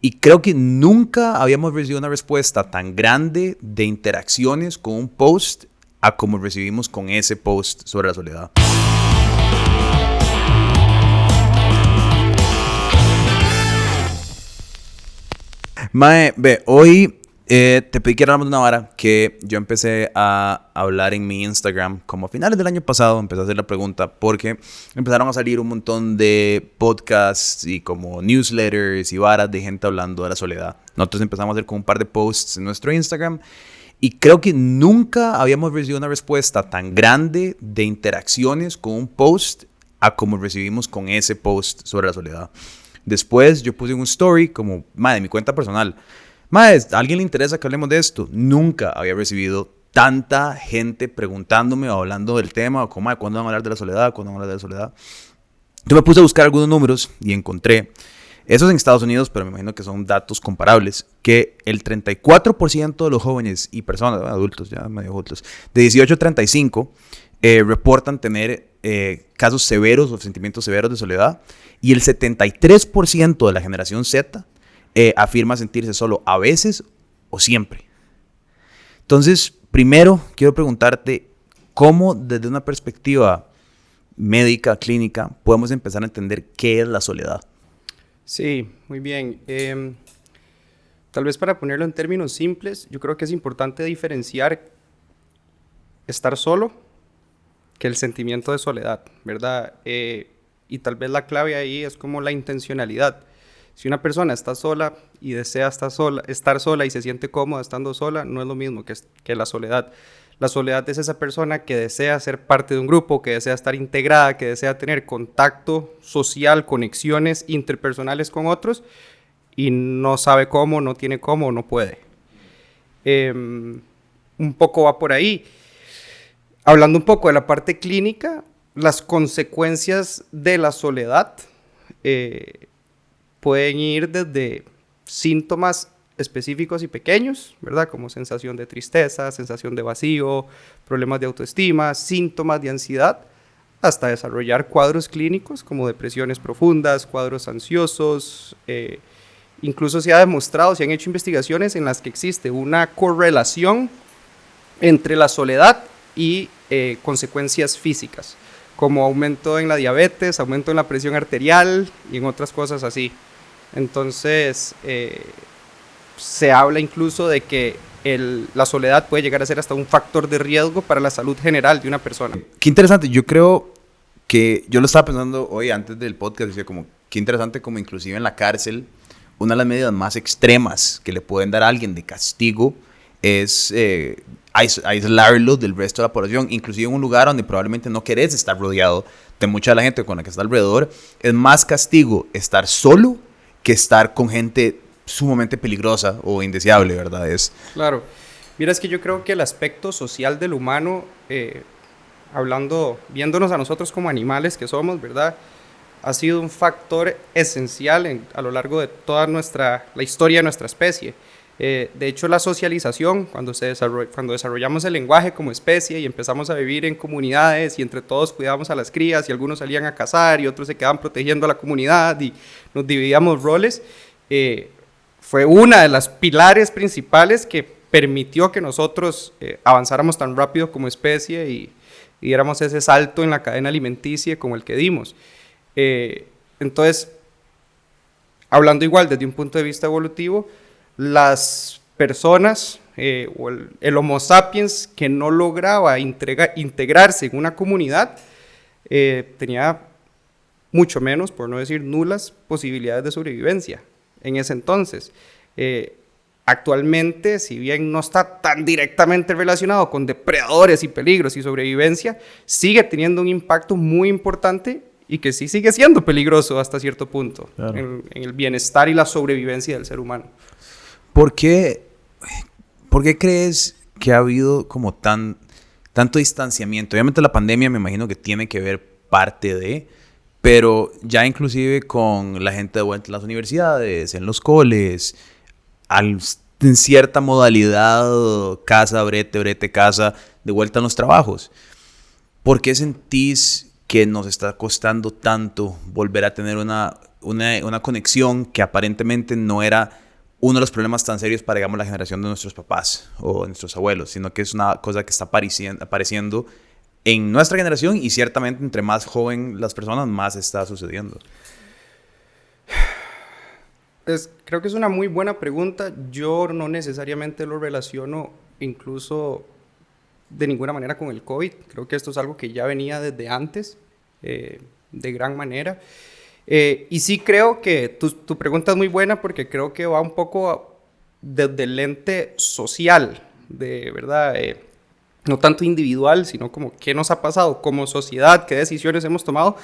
Y creo que nunca habíamos recibido una respuesta tan grande de interacciones con un post a como recibimos con ese post sobre la soledad. Mae, ve, hoy te pedí que habláramos de una vara que yo empecé a hablar en mi Instagram como a finales del año pasado. Empecé a hacer la pregunta porque empezaron a salir un montón de podcasts y como newsletters y varas de gente hablando de la soledad. Nosotros empezamos a hacer como un par de posts en nuestro Instagram y creo que nunca habíamos recibido una respuesta tan grande de interacciones con un post a como recibimos con ese post sobre la soledad. Después yo puse un story como, de mi cuenta personal. ¿A alguien le interesa que hablemos de esto? Nunca había recibido tanta gente preguntándome o hablando del tema, o como, ¿cuándo van a hablar de la soledad? ¿Cuándo van a hablar de la soledad? Yo me puse a buscar algunos números y encontré, esos en Estados Unidos, pero me imagino que son datos comparables, que el 34% de los jóvenes y personas, adultos, ya medio adultos, de 18 a 35, reportan tener casos severos o sentimientos severos de soledad, y el 73% de la generación Z afirma sentirse solo a veces o siempre. Entonces, primero quiero preguntarte cómo desde una perspectiva médica, clínica, podemos empezar a entender qué es la soledad. Sí, muy bien. Tal vez para ponerlo en términos simples, yo creo que es importante diferenciar estar solo que el sentimiento de soledad, ¿verdad? Y tal vez la clave ahí es como la intencionalidad. Si una persona está sola y desea estar sola y se siente cómoda estando sola, no es lo mismo que la soledad. La soledad es esa persona que desea ser parte de un grupo, que desea estar integrada, que desea tener contacto social, conexiones interpersonales con otros y no sabe cómo, no tiene cómo, no puede. Un poco va por ahí. Hablando un poco de la parte clínica, las consecuencias de la soledad pueden ir desde síntomas específicos y pequeños, ¿verdad? Como sensación de tristeza, sensación de vacío, problemas de autoestima, síntomas de ansiedad, hasta desarrollar cuadros clínicos como depresiones profundas, cuadros ansiosos. Incluso se ha demostrado, se han hecho investigaciones en las que existe una correlación entre la soledad y consecuencias físicas, como aumento en la diabetes, aumento en la presión arterial y en otras cosas así. Entonces, se habla incluso de que la soledad puede llegar a ser hasta un factor de riesgo para la salud general de una persona. Qué interesante. Yo creo que yo lo estaba pensando hoy antes del podcast, decía como, qué interesante como inclusive en la cárcel, una de las medidas más extremas que le pueden dar a alguien de castigo es aislarlo del resto de la población, inclusive en un lugar donde probablemente no querés estar rodeado de mucha de la gente con la que está alrededor. Es más castigo estar solo que estar con gente sumamente peligrosa o indeseable, ¿verdad? Claro. Mira, es que yo creo que el aspecto social del humano, viéndonos a nosotros como animales que somos, ¿verdad?, ha sido un factor esencial a lo largo de toda la historia de nuestra especie. De hecho, la socialización, cuando desarrollamos el lenguaje como especie y empezamos a vivir en comunidades y entre todos cuidábamos a las crías y algunos salían a cazar y otros se quedaban protegiendo a la comunidad y nos dividíamos roles, fue una de las pilares principales que permitió que nosotros avanzáramos tan rápido como especie y diéramos ese salto en la cadena alimenticia como el que dimos. Entonces, hablando igual desde un punto de vista evolutivo, las personas o el Homo sapiens que no lograba integrarse en una comunidad tenía mucho menos, por no decir nulas, posibilidades de sobrevivencia en ese entonces. Actualmente, si bien no está tan directamente relacionado con depredadores y peligros y sobrevivencia, sigue teniendo un impacto muy importante y que sí sigue siendo peligroso hasta cierto punto, claro, en el bienestar y la sobrevivencia del ser humano. ¿Por qué crees que ha habido como tanto distanciamiento? Obviamente la pandemia me imagino que tiene que ver parte de, pero ya inclusive con la gente de vuelta en las universidades, en los coles, en cierta modalidad, casa, brete, casa, de vuelta en los trabajos. ¿Por qué sentís que nos está costando tanto volver a tener una una conexión que aparentemente no era uno de los problemas tan serios para, digamos, la generación de nuestros papás o de nuestros abuelos, sino que es una cosa que está apareciendo en nuestra generación y ciertamente entre más joven las personas, más está sucediendo. Creo que es una muy buena pregunta. Yo no necesariamente lo relaciono incluso de ninguna manera con el COVID. Creo que esto es algo que ya venía desde antes, de gran manera. Y sí creo que tu pregunta es muy buena porque creo que va un poco desde el lente social, de verdad, no tanto individual, sino como qué nos ha pasado como sociedad, qué decisiones hemos tomado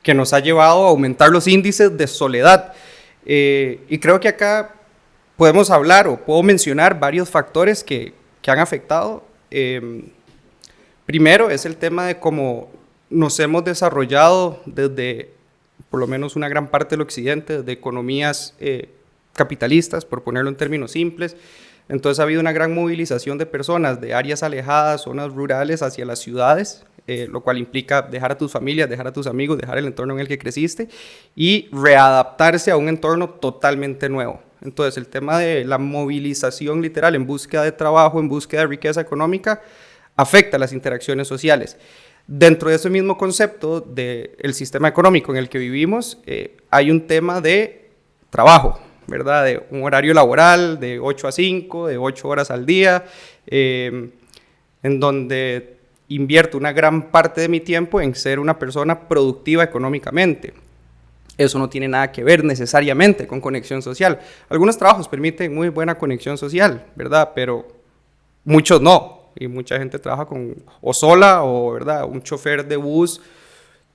que nos ha llevado a aumentar los índices de soledad. Y creo que acá podemos hablar o puedo mencionar varios factores que han afectado. Primero es el tema de cómo nos hemos desarrollado desde, por lo menos una gran parte del occidente, de economías capitalistas, por ponerlo en términos simples. Entonces ha habido una gran movilización de personas de áreas alejadas, zonas rurales, hacia las ciudades, lo cual implica dejar a tus familias, dejar a tus amigos, dejar el entorno en el que creciste y readaptarse a un entorno totalmente nuevo. Entonces el tema de la movilización literal en búsqueda de trabajo, en búsqueda de riqueza económica, afecta las interacciones sociales. Dentro de ese mismo concepto del sistema económico en el que vivimos, hay un tema de trabajo, ¿verdad? De un horario laboral de 8 a 5, de 8 horas al día, en donde invierto una gran parte de mi tiempo en ser una persona productiva económicamente. Eso no tiene nada que ver necesariamente con conexión social. Algunos trabajos permiten muy buena conexión social, ¿verdad? Pero muchos no. Y mucha gente trabaja o sola o, ¿verdad? Un chofer de bus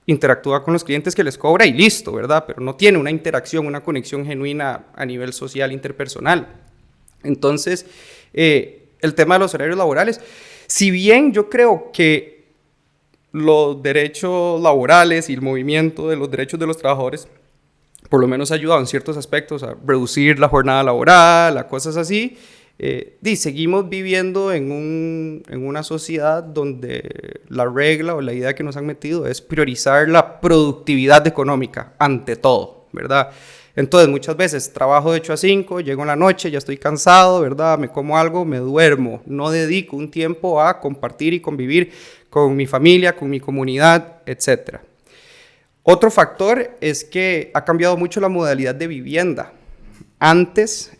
interactúa con los clientes que les cobra y listo, ¿verdad? Pero no tiene una interacción, una conexión genuina a nivel social, interpersonal. Entonces, el tema de los horarios laborales, si bien yo creo que los derechos laborales y el movimiento de los derechos de los trabajadores por lo menos ha ayudado en ciertos aspectos a reducir la jornada laboral, a cosas así, seguimos viviendo en una sociedad donde la regla o la idea que nos han metido es priorizar la productividad económica ante todo, ¿verdad? Entonces muchas veces trabajo de 8 a 5, llego en la noche, ya estoy cansado, ¿verdad? Me como algo, me duermo, no dedico un tiempo a compartir y convivir con mi familia, con mi comunidad, etc. Otro factor es que ha cambiado mucho la modalidad de vivienda. Antes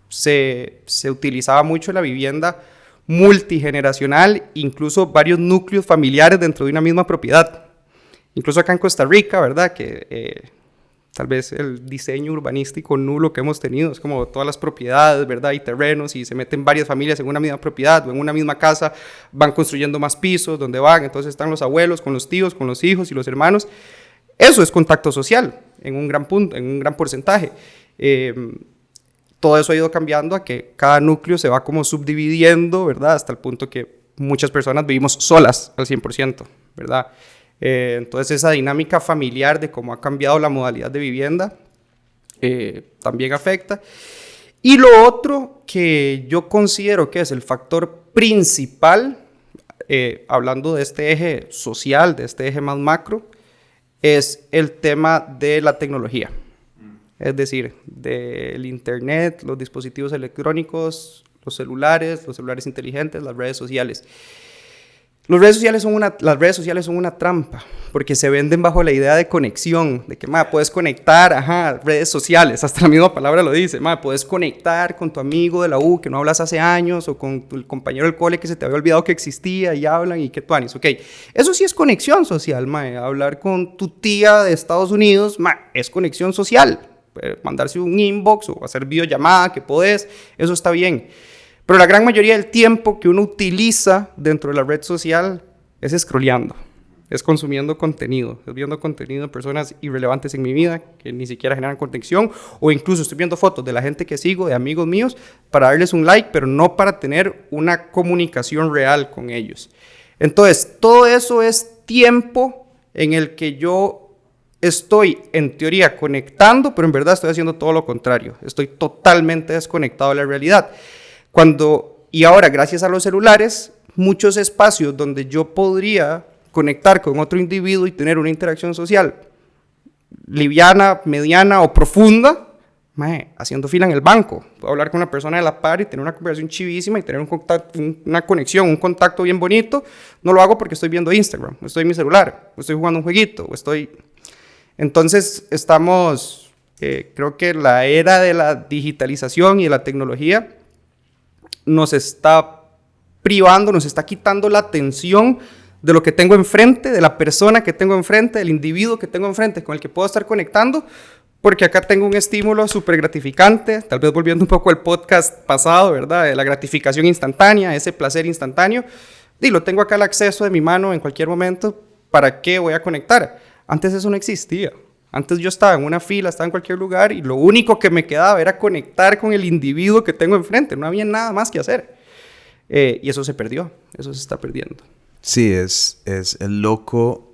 se utilizaba mucho la vivienda multigeneracional, incluso varios núcleos familiares dentro de una misma propiedad. Incluso acá en Costa Rica, ¿verdad? Que tal vez el diseño urbanístico nulo que hemos tenido es como todas las propiedades, ¿verdad? Y terrenos, y se meten varias familias en una misma propiedad o en una misma casa, van construyendo más pisos, donde van, entonces están los abuelos con los tíos, con los hijos y los hermanos. Eso es contacto social en un gran punto, en un gran porcentaje. Todo eso ha ido cambiando a que cada núcleo se va como subdividiendo, ¿verdad? Hasta el punto que muchas personas vivimos solas al 100%, ¿verdad? Entonces esa dinámica familiar de cómo ha cambiado la modalidad de vivienda también afecta. Y lo otro que yo considero que es el factor principal, hablando de este eje social, de este eje más macro, es el tema de la tecnología. Es decir, del internet, los dispositivos electrónicos, los celulares inteligentes, las redes sociales. Las redes sociales son una trampa, porque se venden bajo la idea de conexión, de que puedes conectar, redes sociales, hasta la misma palabra lo dice, puedes conectar con tu amigo de la U que no hablas hace años, o con tu compañero del cole que se te había olvidado que existía y hablan y que tú anis, ok. Eso sí es conexión social, hablar con tu tía de Estados Unidos, es conexión social, mandarse un inbox o hacer videollamada que podés, eso está bien. Pero la gran mayoría del tiempo que uno utiliza dentro de la red social es scrolleando, es consumiendo contenido, es viendo contenido de personas irrelevantes en mi vida que ni siquiera generan conexión, o incluso estoy viendo fotos de la gente que sigo, de amigos míos, para darles un like, pero no para tener una comunicación real con ellos. Entonces, todo eso es tiempo en el que yo estoy, en teoría, conectando, pero en verdad estoy haciendo todo lo contrario. Estoy totalmente desconectado de la realidad. Y ahora, gracias a los celulares, muchos espacios donde yo podría conectar con otro individuo y tener una interacción social liviana, mediana o profunda, mae, haciendo fila en el banco. Puedo hablar con una persona de la par y tener una conversación chivísima y tener una conexión, un contacto bien bonito. No lo hago porque estoy viendo Instagram, o estoy en mi celular, o estoy jugando un jueguito, o estoy... Entonces estamos, creo que la era de la digitalización y de la tecnología nos está privando, nos está quitando la atención de lo que tengo enfrente, de la persona que tengo enfrente, del individuo que tengo enfrente con el que puedo estar conectando, porque acá tengo un estímulo súper gratificante, tal vez volviendo un poco al podcast pasado, ¿verdad? De la gratificación instantánea, ese placer instantáneo, y lo tengo acá al acceso de mi mano en cualquier momento. ¿Para qué voy a conectar? Antes eso no existía. Antes yo estaba en una fila, estaba en cualquier lugar y lo único que me quedaba era conectar con el individuo que tengo enfrente. No había nada más que hacer. Y eso se perdió, eso se está perdiendo. Sí, es loco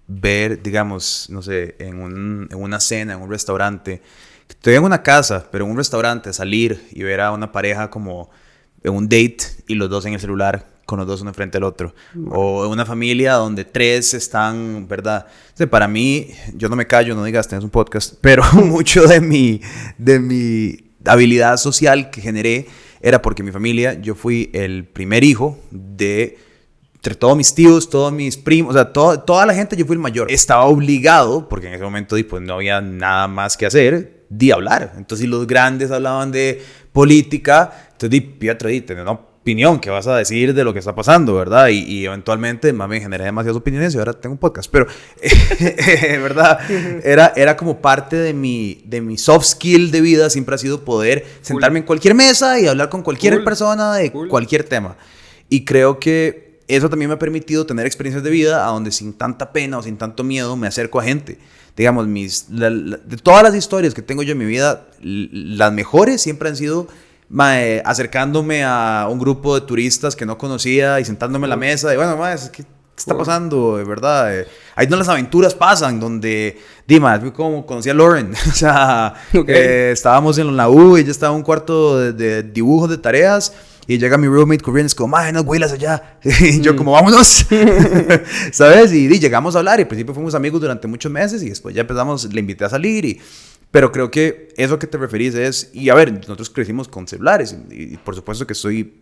ver, digamos, no sé, en una cena, en un restaurante. Estoy en una casa, pero en un restaurante, salir y ver a una pareja como en un date y los dos en el celular, con los dos uno frente al otro. O en una familia donde tres están, ¿verdad? O sea, para mí, yo no me callo, no digas, tenés un podcast, pero mucho de mi habilidad social que generé era porque mi familia, yo fui el primer hijo de... Entre todos mis tíos, todos mis primos, o sea, toda la gente, yo fui el mayor. Estaba obligado, porque en ese momento pues, no había nada más que hacer, de hablar. Entonces, si los grandes hablaban de política, entonces, Pietro, tenés una opinión que vas a decir de lo que está pasando, ¿verdad? Y eventualmente, me generé demasiadas opiniones y ahora tengo un podcast. Pero, ¿verdad? Era como parte de mi soft skill de vida, siempre ha sido poder sentarme en cualquier mesa y hablar con cualquier persona de cualquier tema. Y creo que eso también me ha permitido tener experiencias de vida a donde sin tanta pena o sin tanto miedo me acerco a gente. Digamos, de todas las historias que tengo yo en mi vida, las mejores siempre han sido acercándome a un grupo de turistas que no conocía y sentándome en la mesa y bueno, ¿qué está pasando? De verdad, ahí donde las aventuras pasan, donde, como conocí a Lauren, o sea, estábamos en la U y ella estaba en un cuarto de dibujos de tareas. Y llega mi roommate corriendo, es como, no huelas allá. Y yo como, vámonos. ¿Sabes? Y llegamos a hablar. Y al principio fuimos amigos durante muchos meses. Y después ya empezamos, le invité a salir. Pero creo que eso que te referís es... Y a ver, nosotros crecimos con celulares. Y por supuesto que soy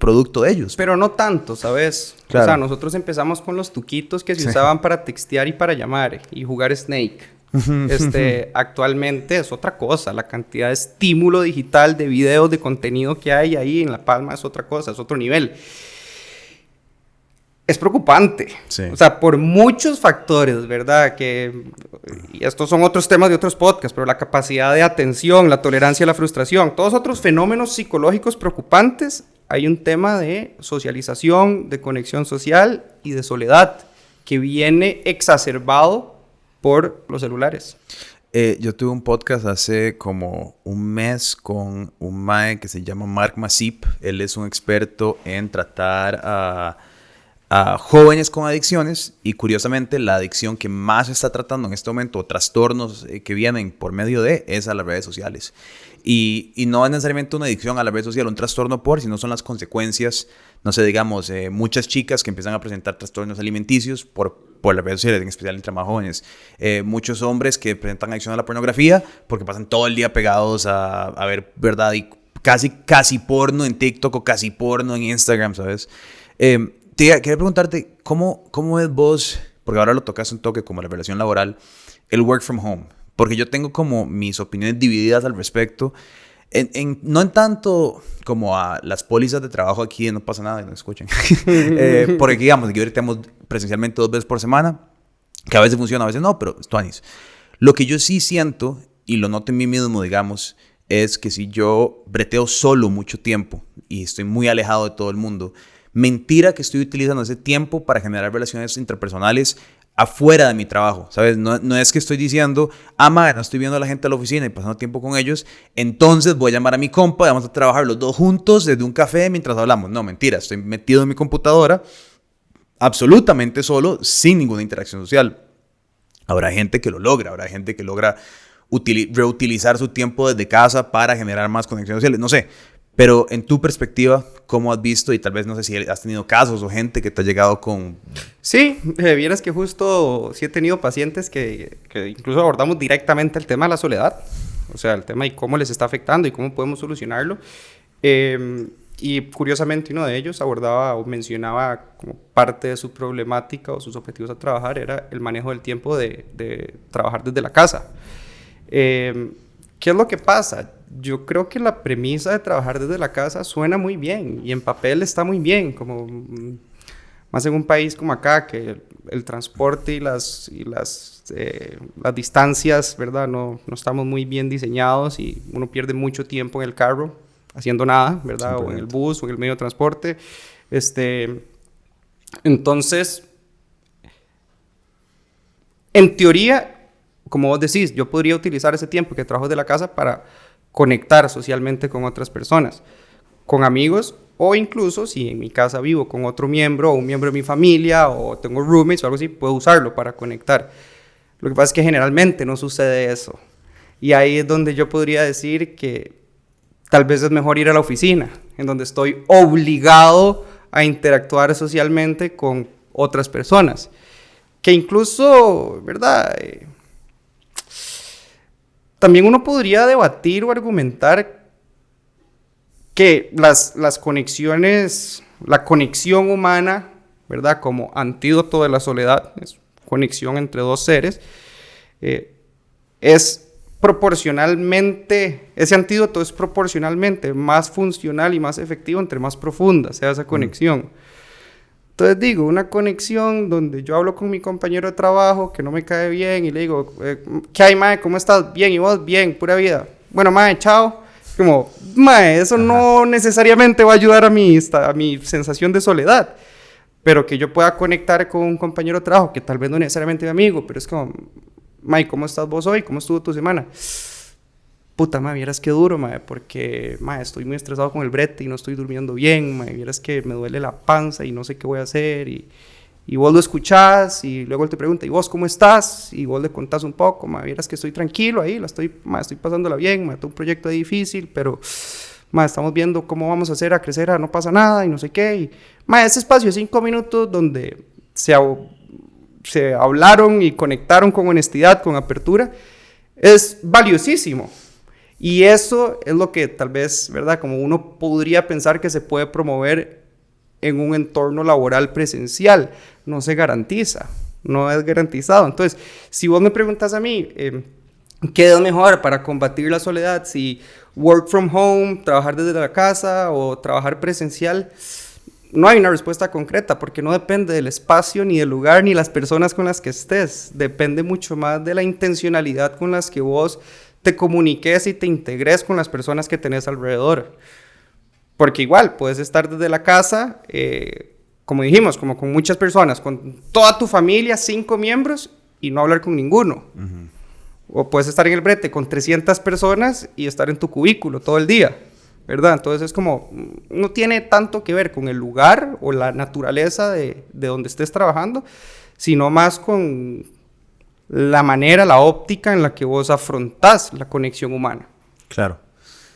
producto de ellos. Pero no tanto, ¿sabes? Claro. O sea, nosotros empezamos con los tuquitos que se usaban para textear y para llamar. Y jugar Snake. Actualmente es otra cosa. La cantidad de estímulo digital, de videos, de contenido que hay ahí en la palma es otra cosa, es otro nivel. Es preocupante. Sí. O sea, por muchos factores, ¿verdad? Y estos son otros temas de otros podcasts, pero la capacidad de atención, la tolerancia a la frustración, todos otros fenómenos psicológicos preocupantes, hay un tema de socialización, de conexión social y de soledad que viene exacerbado por los celulares. Yo tuve un podcast hace como un mes con un mae que se llama Mark Masip. Él es un experto en tratar a jóvenes con adicciones y curiosamente la adicción que más se está tratando en este momento, o trastornos que vienen por medio de, es a las redes sociales. Y no es necesariamente una adicción a la red social, un trastorno sino son las consecuencias, no sé, digamos, muchas chicas que empiezan a presentar trastornos alimenticios por las redes sociales, en especial entre más jóvenes. Muchos hombres que presentan adicción a la pornografía porque pasan todo el día pegados a ver, ¿verdad? Y casi porno en TikTok o casi porno en Instagram, ¿sabes? Quería preguntarte, ¿cómo ves vos, porque ahora lo tocas un toque como la relación laboral, el work from home? Porque yo tengo como mis opiniones divididas al respecto. No en tanto como a las pólizas de trabajo aquí, no pasa nada, no escuchen. Porque digamos, aquí ahorita tenemos presencialmente 2 veces por semana, que a veces funciona, a veces no, pero esto es. Lo que yo sí siento, y lo noto en mí mismo, digamos, es que si yo breteo solo mucho tiempo y estoy muy alejado de todo el mundo, mentira que estoy utilizando ese tiempo para generar relaciones interpersonales afuera de mi trabajo, ¿sabes? No es que estoy diciendo, no estoy viendo a la gente de la oficina y pasando tiempo con ellos, entonces voy a llamar a mi compa y vamos a trabajar los dos juntos desde un café mientras hablamos. No, mentira, estoy metido en mi computadora absolutamente solo, sin ninguna interacción social. Habrá gente que lo logra, habrá gente que logra reutilizar su tiempo desde casa para generar más conexiones sociales, no sé. Pero en tu perspectiva, ¿cómo has visto? Y tal vez no sé si has tenido casos o gente que te ha llegado con... Sí, vieras que justo sí he tenido pacientes que incluso abordamos directamente el tema de la soledad, o sea, el tema y cómo les está afectando y cómo podemos solucionarlo. Y curiosamente uno de ellos abordaba o mencionaba como parte de su problemática o sus objetivos a trabajar era el manejo del tiempo de trabajar desde la casa. ¿Qué es lo que pasa? Yo creo que la premisa de trabajar desde la casa suena muy bien y en papel está muy bien, como más en un país como acá, que el transporte y las distancias, ¿verdad? No estamos muy bien diseñados y uno pierde mucho tiempo en el carro haciendo nada, ¿verdad? O en el bus o en el medio de transporte. Entonces, en teoría, como vos decís, yo podría utilizar ese tiempo que trabajo de la casa para conectar socialmente con otras personas, con amigos, o incluso si en mi casa vivo con otro miembro o un miembro de mi familia o tengo roommates o algo así, puedo usarlo para conectar. Lo que pasa es que generalmente no sucede eso. Y ahí es donde yo podría decir que tal vez es mejor ir a la oficina, en donde estoy obligado a interactuar socialmente con otras personas. Que incluso, ¿verdad? También uno podría debatir o argumentar que las conexiones, la conexión humana, ¿verdad? Como antídoto de la soledad, es conexión entre dos seres, es proporcionalmente, ese antídoto es proporcionalmente más funcional y más efectivo entre más profunda sea esa conexión. Entonces digo, una conexión donde yo hablo con mi compañero de trabajo que no me cae bien y le digo, ¿qué hay, mae? ¿Cómo estás? Bien, ¿y vos? Bien, pura vida. Bueno, mae, chao. Como, mae, eso no necesariamente va a ayudar a mi sensación de soledad, pero que yo pueda conectar con un compañero de trabajo que tal vez no necesariamente mi amigo, pero es como, mae, ¿cómo estás vos hoy? ¿Cómo estuvo tu semana? Puta, mae, vieras qué duro, mae, porque, mae, estoy muy estresado con el brete y no estoy durmiendo bien, mae, vieras que me duele la panza y no sé qué voy a hacer, y vos lo escuchás, y luego él te pregunta, ¿y vos cómo estás? Y vos le contás un poco, mae, vieras que estoy tranquilo ahí, estoy pasándola bien, mae, tengo un proyecto difícil, pero, mae, estamos viendo cómo vamos a hacer a crecer, no pasa nada, y no sé qué, y, mae, ese espacio de 5 minutos donde se hablaron y conectaron con honestidad, con apertura, es valiosísimo. Y eso es lo que tal vez, ¿verdad? Como uno podría pensar que se puede promover en un entorno laboral presencial. No se garantiza, no es garantizado. Entonces, si vos me preguntas a mí, ¿qué es mejor para combatir la soledad? Si work from home, trabajar desde la casa o trabajar presencial, no hay una respuesta concreta porque no depende del espacio, ni del lugar, ni las personas con las que estés. Depende mucho más de la intencionalidad con las que vos te comuniques y te integres con las personas que tenés alrededor. Porque igual, puedes estar desde la casa, como dijimos, como con muchas personas, con toda tu familia, 5 miembros, y no hablar con ninguno. O puedes estar en el brete con 300 personas y estar en tu cubículo todo el día, ¿verdad? Entonces es como, no tiene tanto que ver con el lugar o la naturaleza de donde estés trabajando, sino más con la manera, la óptica en la que vos afrontás la conexión humana. Claro.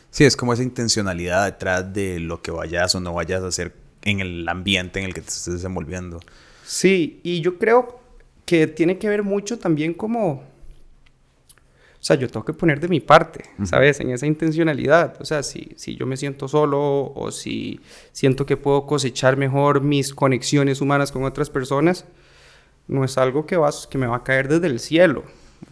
Sí, es como esa intencionalidad detrás de lo que vayas o no vayas a hacer en el ambiente en el que te estés desenvolviendo. Sí, y yo creo que tiene que ver mucho también como... O sea, yo tengo que poner de mi parte, ¿sabes? En esa intencionalidad. O sea, si yo me siento solo o si siento que puedo cosechar mejor mis conexiones humanas con otras personas, no es algo que me va a caer desde el cielo.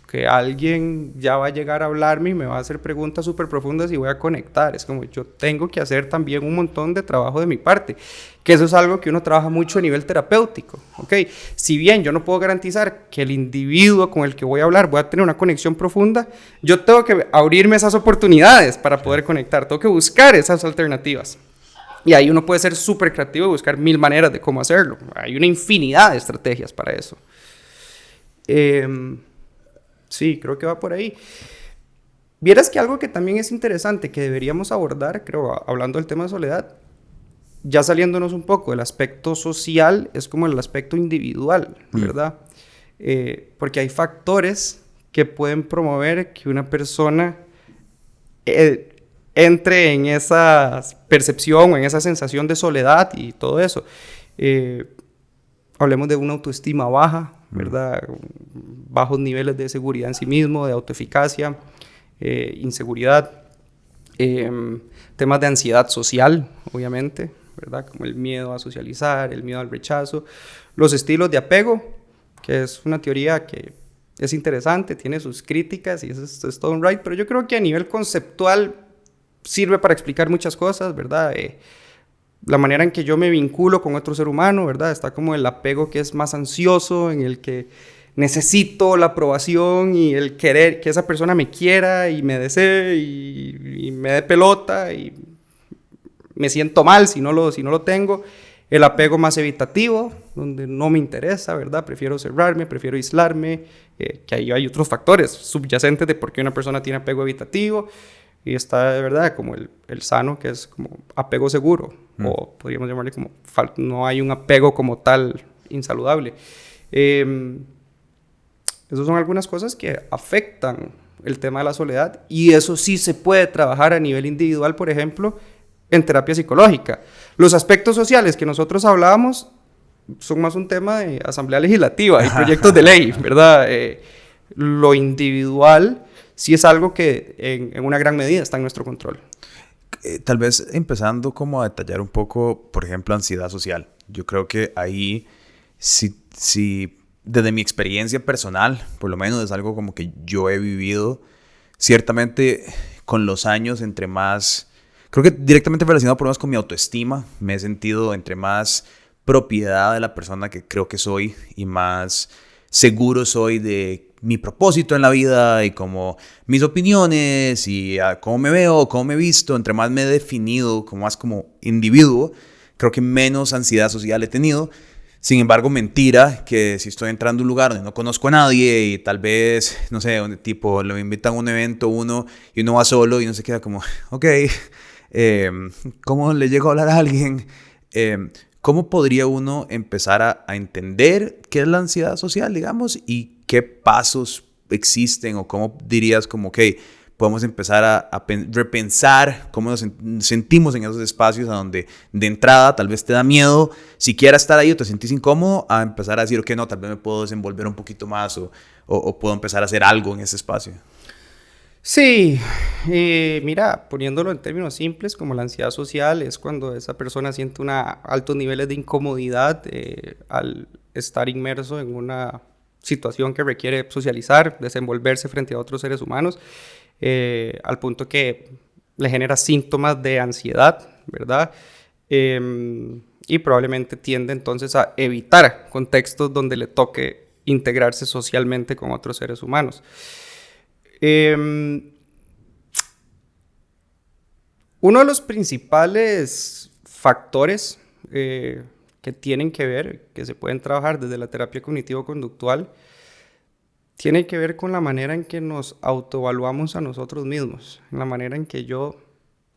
Que alguien ya va a llegar a hablarme y me va a hacer preguntas súper profundas y voy a conectar. Es como yo tengo que hacer también un montón de trabajo de mi parte. Que eso es algo que uno trabaja mucho a nivel terapéutico. ¿Okay? Si bien yo no puedo garantizar que el individuo con el que voy a hablar voy a tener una conexión profunda, yo tengo que abrirme esas oportunidades para poder conectar. Tengo que buscar esas alternativas. Y ahí uno puede ser súper creativo y buscar 1000 maneras de cómo hacerlo. Hay una infinidad de estrategias para eso. Sí, creo que va por ahí. Vieras que algo que también es interesante que deberíamos abordar, creo, hablando del tema de soledad, ya saliéndonos un poco del aspecto social, es como el aspecto individual, ¿verdad? Porque hay factores que pueden promover que una persona entre en esa percepción o en esa sensación de soledad y todo eso. Hablemos de una autoestima baja, ¿verdad? Bajos niveles de seguridad en sí mismo, de autoeficacia, inseguridad, temas de ansiedad social, obviamente, ¿verdad? Como el miedo a socializar, el miedo al rechazo, los estilos de apego, que es una teoría que es interesante, tiene sus críticas y eso es todo un right, pero yo creo que a nivel conceptual sirve para explicar muchas cosas, ¿verdad? La manera en que yo me vinculo con otro ser humano, ¿verdad? Está como el apego que es más ansioso, en el que necesito la aprobación y el querer que esa persona me quiera y me desee y me dé pelota y me siento mal si no lo tengo. El apego más evitativo, donde no me interesa, ¿verdad? Prefiero cerrarme, prefiero aislarme, que ahí hay otros factores subyacentes de por qué una persona tiene apego evitativo. Y está, de verdad, como el sano, que es como apego seguro, o podríamos llamarle como no hay un apego como tal insaludable. Esas son algunas cosas que afectan el tema de la soledad, y eso sí se puede trabajar a nivel individual, por ejemplo, en terapia psicológica. Los aspectos sociales que nosotros hablábamos son más un tema de asamblea legislativa y proyectos de ley, ¿verdad? Lo individual sí es algo que en una gran medida está en nuestro control. Tal vez empezando como a detallar un poco, por ejemplo, ansiedad social. Yo creo que ahí, si desde mi experiencia personal, por lo menos es algo como que yo he vivido, ciertamente con los años, entre más... Creo que directamente relacionado por más con mi autoestima, me he sentido entre más propiedad de la persona que creo que soy y más seguro soy de mi propósito en la vida y como mis opiniones y cómo me veo, cómo me he visto, entre más me he definido como más como individuo, creo que menos ansiedad social he tenido. Sin embargo, mentira que si estoy entrando a un lugar donde no conozco a nadie y tal vez, no sé, tipo, lo invitan a un evento y uno va solo y uno se queda como, ok, ¿cómo le llego a hablar a alguien? ¿Cómo podría uno empezar a entender qué es la ansiedad social, digamos, y qué pasos existen o cómo dirías como, ok, podemos empezar a repensar cómo nos sentimos en esos espacios a donde de entrada tal vez te da miedo siquiera estar ahí o te sentís incómodo, a empezar a decir, ok, no, tal vez me puedo desenvolver un poquito más o puedo empezar a hacer algo en ese espacio? Sí, mira, poniéndolo en términos simples, como la ansiedad social es cuando esa persona siente altos niveles de incomodidad al estar inmerso en una situación que requiere socializar, desenvolverse frente a otros seres humanos, al punto que le genera síntomas de ansiedad, ¿verdad? Y probablemente tiende entonces a evitar contextos donde le toque integrarse socialmente con otros seres humanos. Uno de los principales factores que tienen que ver, que se pueden trabajar desde la terapia cognitivo-conductual, tiene que ver con la manera en que nos autoevaluamos a nosotros mismos, en la manera en que yo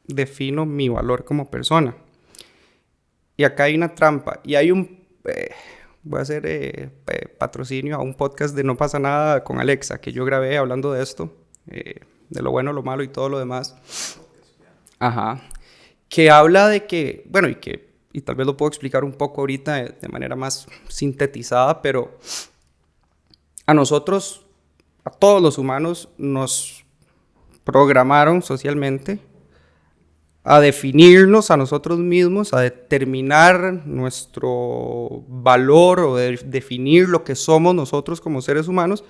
defino mi valor como persona. Y acá hay una trampa, y hay voy a hacer patrocinio a un podcast de No Pasa Nada con Alexa, que yo grabé hablando de esto, de lo bueno, lo malo y todo lo demás. Ajá. Que habla de que, bueno, y tal vez lo puedo explicar un poco ahorita de manera más sintetizada, pero a nosotros, a todos los humanos, nos programaron socialmente a definirnos a nosotros mismos, a determinar nuestro valor o definir lo que somos nosotros como seres humanos,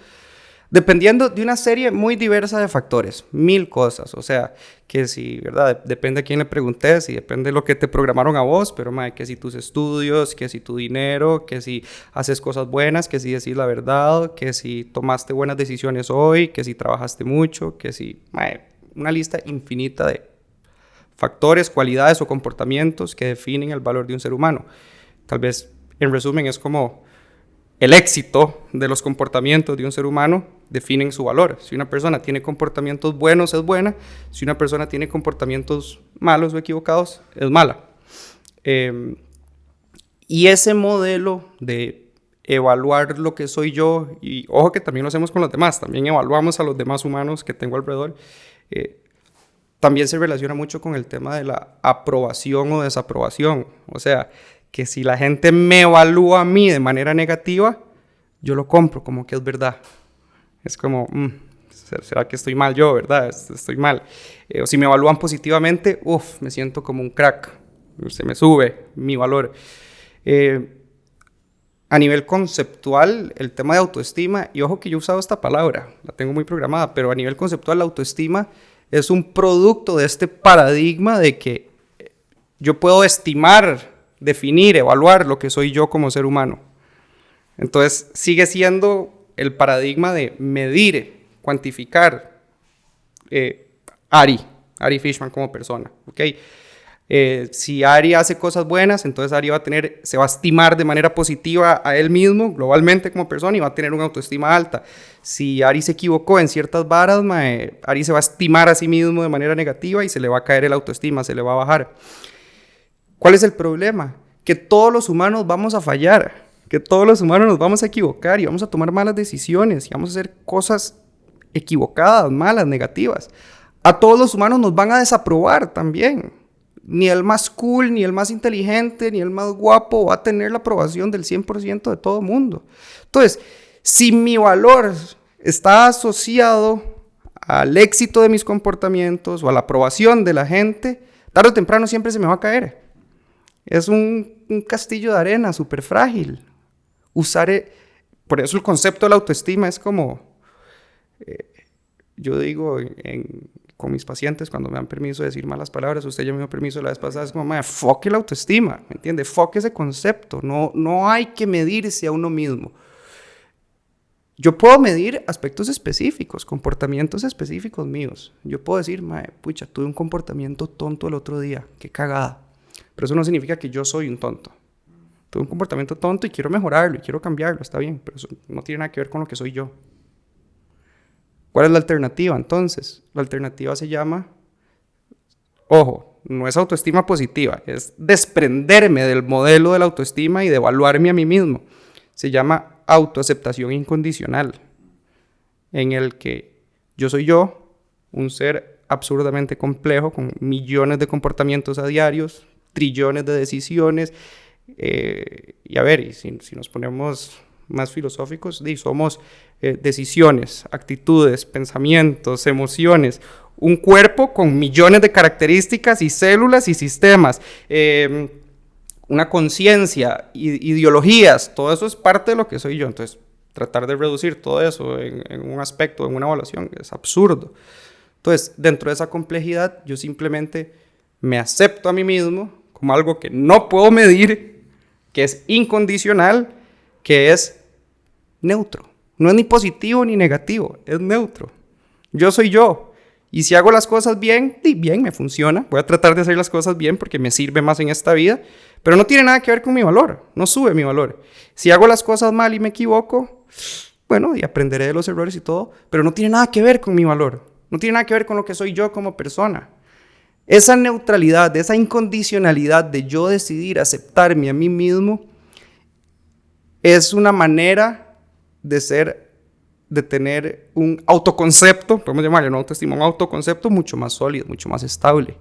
dependiendo de una serie muy diversa de factores, 1000 cosas. O sea, que si, ¿verdad? Depende a quién le preguntes y depende de lo que te programaron a vos, pero que si tus estudios, que si tu dinero, que si haces cosas buenas, que si decís la verdad, que si tomaste buenas decisiones hoy, que si trabajaste mucho, que si... una lista infinita de factores, cualidades o comportamientos que definen el valor de un ser humano. Tal vez, en resumen, es como el éxito de los comportamientos de un ser humano definen su valor. Si una persona tiene comportamientos buenos, es buena. Si una persona tiene comportamientos malos o equivocados, es mala. Y ese modelo de evaluar lo que soy yo, y ojo que también lo hacemos con los demás, también evaluamos a los demás humanos que tengo alrededor, también se relaciona mucho con el tema de la aprobación o desaprobación. O sea, que si la gente me evalúa a mí de manera negativa, yo lo compro como que es verdad. Es como, ¿será que estoy mal yo, verdad? Estoy mal. O si me evalúan positivamente, me siento como un crack. Se me sube mi valor. A nivel conceptual, el tema de autoestima, y ojo que yo he usado esta palabra, la tengo muy programada, pero a nivel conceptual la autoestima es un producto de este paradigma de que yo puedo estimar, definir, evaluar lo que soy yo como ser humano. Entonces sigue siendo el paradigma de medir, cuantificar Ari Fishman como persona, ¿ok? Si Ari hace cosas buenas, entonces Ari se va a estimar de manera positiva a él mismo, globalmente como persona, y va a tener una autoestima alta. Si Ari se equivocó en ciertas varas, Ari se va a estimar a sí mismo de manera negativa y se le va a caer el autoestima, se le va a bajar. ¿Cuál es el problema? Que todos los humanos vamos a fallar, que todos los humanos nos vamos a equivocar y vamos a tomar malas decisiones y vamos a hacer cosas equivocadas, malas, negativas. A todos los humanos nos van a desaprobar también. Ni el más cool, ni el más inteligente, ni el más guapo va a tener la aprobación del 100% de todo el mundo. Entonces, si mi valor está asociado al éxito de mis comportamientos o a la aprobación de la gente, tarde o temprano siempre se me va a caer. Es un castillo de arena súper frágil. Por eso el concepto de la autoestima es como, yo digo con mis pacientes, cuando me dan permiso de decir malas palabras, usted ya me dio permiso la vez pasada, es como, fuck la autoestima, ¿me entiende? Fuck ese concepto, no hay que medirse a uno mismo. Yo puedo medir aspectos específicos, comportamientos específicos míos. Yo puedo decir, pucha, tuve un comportamiento tonto el otro día, qué cagada. Pero eso no significa que yo soy un tonto. Tuve un comportamiento tonto y quiero mejorarlo, y quiero cambiarlo, está bien, pero eso no tiene nada que ver con lo que soy yo. ¿Cuál es la alternativa entonces? La alternativa se llama, ojo, no es autoestima positiva, es desprenderme del modelo de la autoestima y de evaluarme a mí mismo. Se llama autoaceptación incondicional, en el que yo soy yo, un ser absurdamente complejo, con millones de comportamientos a diarios, trillones de decisiones, y a ver, y si nos ponemos más filosóficos, somos decisiones, actitudes, pensamientos, emociones, un cuerpo con millones de características y células y sistemas, una conciencia, ideologías, todo eso es parte de lo que soy yo. Entonces, tratar de reducir todo eso en un aspecto, en una evaluación, es absurdo. Entonces, dentro de esa complejidad, yo simplemente me acepto a mí mismo como algo que no puedo medir, que es incondicional, que es neutro. No es ni positivo ni negativo, es neutro. Yo soy yo. Y si hago las cosas bien, bien, me funciona. Voy a tratar de hacer las cosas bien porque me sirve más en esta vida. Pero no tiene nada que ver con mi valor. No sube mi valor. Si hago las cosas mal y me equivoco, bueno, y aprenderé de los errores y todo. Pero no tiene nada que ver con mi valor. No tiene nada que ver con lo que soy yo como persona. Esa neutralidad, esa incondicionalidad de yo decidir aceptarme a mí mismo es una manera de tener un autoconcepto, podemos llamarle no autoestima, un autoconcepto mucho más sólido, mucho más estable.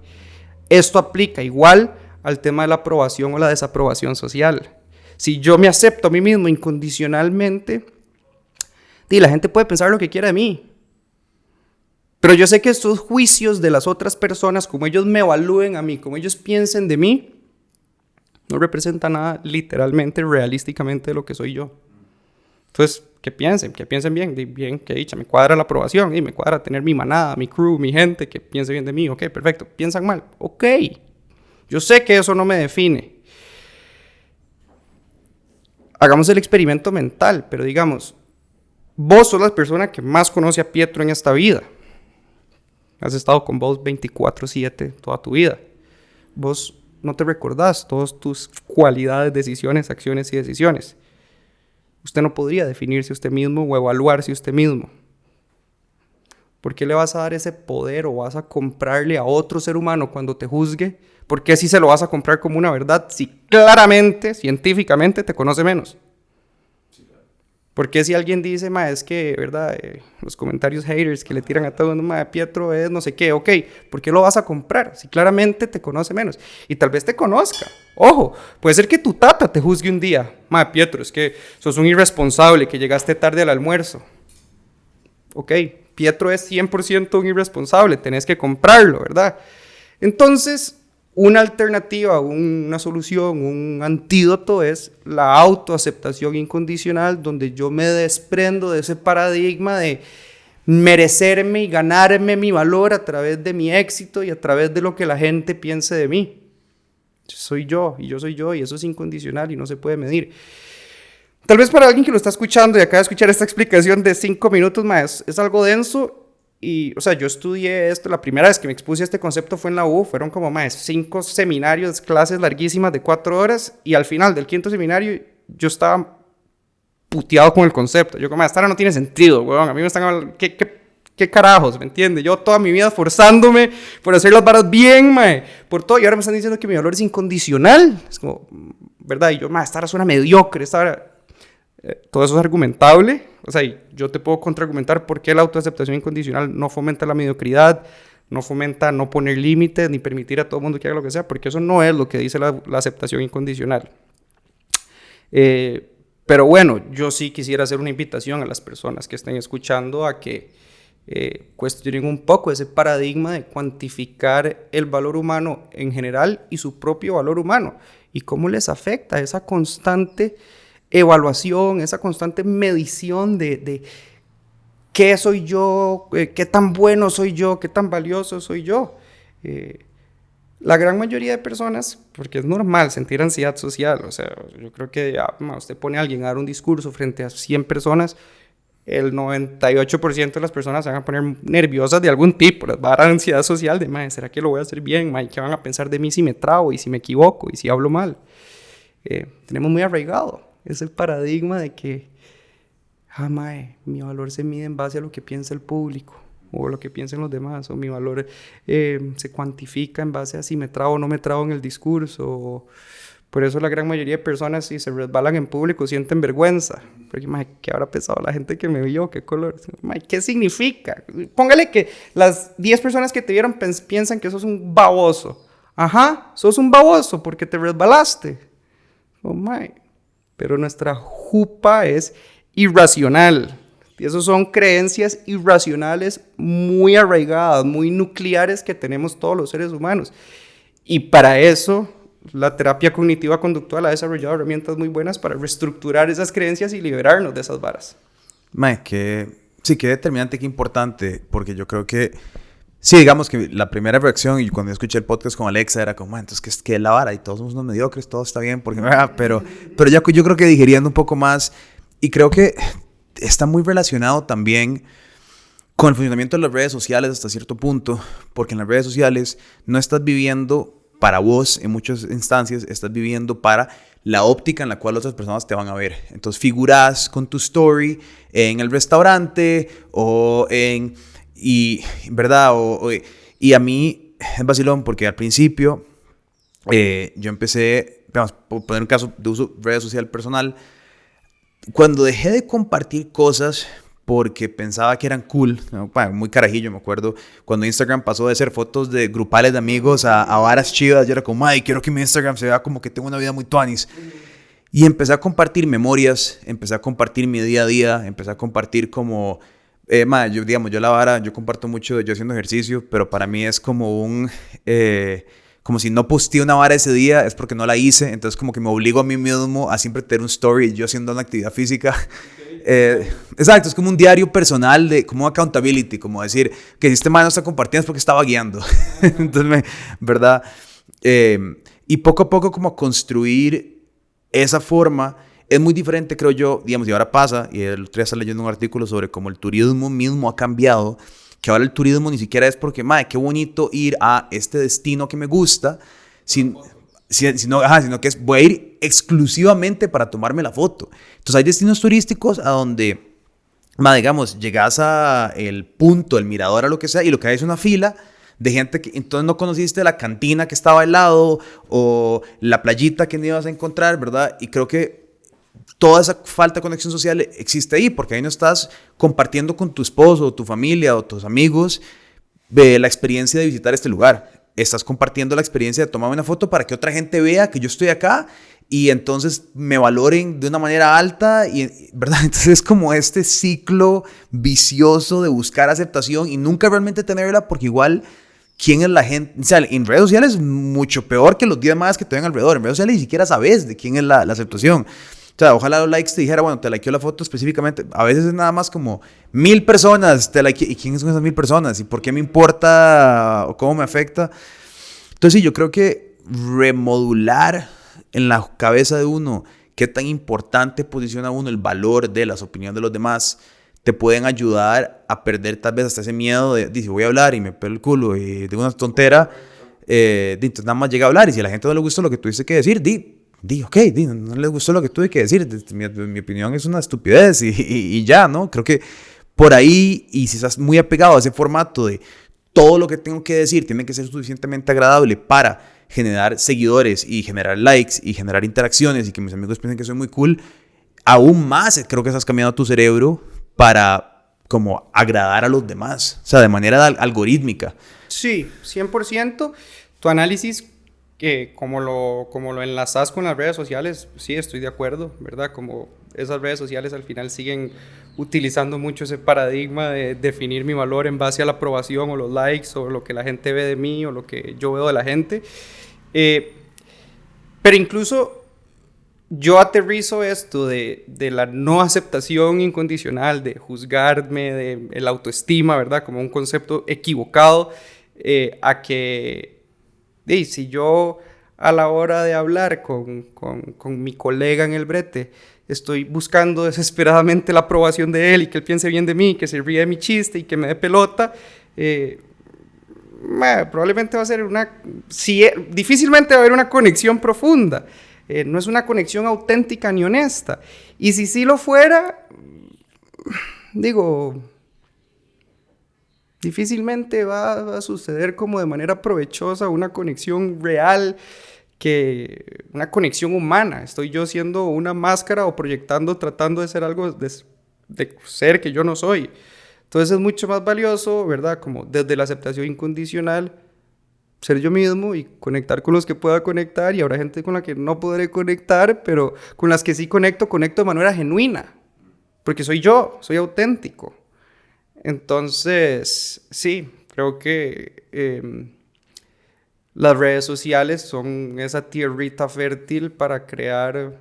Esto aplica igual al tema de la aprobación o la desaprobación social. Si yo me acepto a mí mismo incondicionalmente, la gente puede pensar lo que quiera de mí. Pero yo sé que estos juicios de las otras personas, como ellos me evalúen a mí, como ellos piensen de mí, no representa nada literalmente, realísticamente de lo que soy yo. Entonces, que piensen bien, que dicha, me cuadra la aprobación, me cuadra tener mi manada, mi crew, mi gente, que piense bien de mí, ok, perfecto, piensan mal, ok, yo sé que eso no me define. Hagamos el experimento mental, pero digamos, vos sos la persona que más conoce a Pietro en esta vida, has estado con vos 24/7 toda tu vida, vos no te recordás todas tus cualidades, decisiones, acciones y decisiones. Usted no podría definirse usted mismo o evaluarse usted mismo. ¿Por qué le vas a dar ese poder o vas a comprarle a otro ser humano cuando te juzgue? ¿Por qué si se lo vas a comprar como una verdad si claramente, científicamente, te conoce menos? Porque si alguien dice, ma, es que, ¿verdad? Los comentarios haters que le tiran a todo el mundo, ma, Pietro es no sé qué, ok, ¿por qué lo vas a comprar? Si claramente te conoce menos. Y tal vez te conozca. Ojo, puede ser que tu tata te juzgue un día. Ma, Pietro, es que sos un irresponsable, que llegaste tarde al almuerzo. Ok, Pietro es 100% un irresponsable, tenés que comprarlo, ¿verdad? Entonces, una alternativa, una solución, un antídoto es la autoaceptación incondicional, donde yo me desprendo de ese paradigma de merecerme y ganarme mi valor a través de mi éxito y a través de lo que la gente piense de mí. Soy yo y yo soy yo y eso es incondicional y no se puede medir. Tal vez para alguien que lo está escuchando y acaba de escuchar esta explicación de 5 minutos más, es algo denso. Y, o sea, yo estudié esto, la primera vez que me expuse a este concepto fue en la U, fueron como más 5 seminarios, clases larguísimas de 4 horas, y al final del 5.º seminario yo estaba puteado con el concepto. Yo como, esta hora no tiene sentido, weón, a mí me están hablando, ¿qué carajos, me entiendes? Yo toda mi vida esforzándome por hacer las varas bien, mae, por todo, y ahora me están diciendo que mi valor es incondicional. Es como, ¿verdad? Y yo, esta hora suena mediocre, esta hora... todo eso es argumentable, o sea, yo te puedo contraargumentar por qué la autoaceptación incondicional no fomenta la mediocridad, no fomenta no poner límites, ni permitir a todo el mundo que haga lo que sea, porque eso no es lo que dice la aceptación incondicional. Pero bueno, yo sí quisiera hacer una invitación a las personas que estén escuchando a que cuestionen un poco ese paradigma de cuantificar el valor humano en general y su propio valor humano, y cómo les afecta esa constante evaluación, esa constante medición de qué soy yo, qué tan bueno soy yo, qué tan valioso soy yo. La gran mayoría de personas, porque es normal sentir ansiedad social, o sea, yo creo que usted pone a alguien a dar un discurso frente a 100 personas, el 98% de las personas se van a poner nerviosas de algún tipo, les va a dar ansiedad social de, ¿será que lo voy a hacer bien? ¿Qué van a pensar de mí si me trabo y si me equivoco y si hablo mal? Tenemos muy arraigado. Es el paradigma de que, mi valor se mide en base a lo que piensa el público, o lo que piensan los demás, o mi valor se cuantifica en base a si me trabo o no me trabo en el discurso. Por eso la gran mayoría de personas, si se resbalan en público, sienten vergüenza. Porque, ¿qué habrá pensado la gente que me vio? ¿Qué color? ¿Qué significa? Póngale que las 10 personas que te vieron piensan que sos un baboso. Ajá, sos un baboso porque te resbalaste. Pero nuestra jupa es irracional. Y esas son creencias irracionales muy arraigadas, muy nucleares que tenemos todos los seres humanos. Y para eso, la terapia cognitiva conductual ha desarrollado herramientas muy buenas para reestructurar esas creencias y liberarnos de esas varas. Qué determinante, qué importante, porque yo creo que sí, digamos que la primera reacción, y cuando yo escuché el podcast con Alexa, era como, entonces, ¿qué es la vara? Y todos somos unos mediocres, todo está bien, porque, pero ya yo creo que digiriendo un poco más, y creo que está muy relacionado también con el funcionamiento de las redes sociales hasta cierto punto, porque en las redes sociales no estás viviendo para vos en muchas instancias, estás viviendo para la óptica en la cual otras personas te van a ver. Entonces figuras con tu story en el restaurante o en... ¿verdad? Y a mí es vacilón porque al principio yo empecé, por poner un caso de uso de red social personal, cuando dejé de compartir cosas porque pensaba que eran cool, ¿no? Muy carajillo, me acuerdo, cuando Instagram pasó de ser fotos de grupales de amigos a varas chivas, yo era como, quiero que mi Instagram se vea como que tengo una vida muy tuanis. Y empecé a compartir memorias, empecé a compartir mi día a día, empecé a compartir como... yo comparto mucho yo haciendo ejercicio, pero para mí es como como si no posteé una vara ese día, es porque no la hice, entonces como que me obligo a mí mismo a siempre tener un story yo haciendo una actividad física. Exacto, es como un diario personal, como accountability, como decir que si este man no está compartiendo es porque estaba guiando. Entonces, ¿verdad? Y poco a poco como construir esa forma. Es muy diferente, creo yo, digamos, y ahora pasa, y el otro día estaba leyendo un artículo sobre cómo el turismo mismo ha cambiado, que ahora el turismo ni siquiera es porque, qué bonito ir a este destino que me gusta, sino que es, voy a ir exclusivamente para tomarme la foto. Entonces hay destinos turísticos a donde, digamos, llegas a el punto, el mirador, a lo que sea, y lo que hay es una fila de gente que entonces no conociste la cantina que estaba al lado, o la playita que no ibas a encontrar, ¿verdad? Y creo que toda esa falta de conexión social existe ahí, porque ahí no estás compartiendo con tu esposo, o tu familia, o tus amigos de la experiencia de visitar este lugar. Estás compartiendo la experiencia de tomar una foto para que otra gente vea que yo estoy acá y entonces me valoren de una manera alta, y, ¿verdad? Entonces es como este ciclo vicioso de buscar aceptación y nunca realmente tenerla, porque igual, ¿quién es la gente? O sea, en redes sociales es mucho peor que los 10 más que te ven alrededor. En redes sociales ni siquiera sabes de quién es la aceptación. O sea, ojalá los likes te dijera, bueno, te likeó la foto específicamente. A veces es nada más como 1000 personas te likeó. ¿Y quiénes son esas 1000 personas? ¿Y por qué me importa o cómo me afecta? Entonces sí, yo creo que remodular en la cabeza de uno qué tan importante posiciona uno el valor de las opiniones de los demás, te pueden ayudar a perder tal vez hasta ese miedo de si voy a hablar y me pelo el culo y digo una tontera, entonces nada más llega a hablar, y si a la gente no le gustó lo que tuviste que decir, ok, no les gustó lo que tuve que decir, mi opinión es una estupidez y ya, ¿no? Creo que por ahí, y si estás muy apegado a ese formato de todo lo que tengo que decir tiene que ser suficientemente agradable para generar seguidores y generar likes y generar interacciones y que mis amigos piensen que soy muy cool, aún más creo que estás cambiando tu cerebro para como agradar a los demás, o sea, de manera algorítmica. Sí, 100%. Tu análisis, que como lo enlazas con las redes sociales, sí, estoy de acuerdo, ¿verdad? Como esas redes sociales al final siguen utilizando mucho ese paradigma de definir mi valor en base a la aprobación o los likes o lo que la gente ve de mí o lo que yo veo de la gente. Pero incluso yo aterrizo esto de la no aceptación incondicional, de juzgarme, de el autoestima, ¿verdad? Como un concepto equivocado, a que si yo a la hora de hablar con mi colega en el brete estoy buscando desesperadamente la aprobación de él y que él piense bien de mí, que se ríe de mi chiste y que me dé pelota, probablemente va a ser difícilmente va a haber una conexión profunda. No es una conexión auténtica ni honesta. Y si sí lo fuera, difícilmente va a suceder como de manera provechosa una conexión real, una conexión humana. Estoy yo siendo una máscara o proyectando, tratando de ser algo de ser que yo no soy. Entonces es mucho más valioso, ¿verdad? Como desde la aceptación incondicional, ser yo mismo y conectar con los que pueda conectar, y habrá gente con la que no podré conectar, pero con las que sí conecto de manera genuina, porque soy yo, soy auténtico. Entonces, sí, creo que las redes sociales son esa tierrita fértil para crear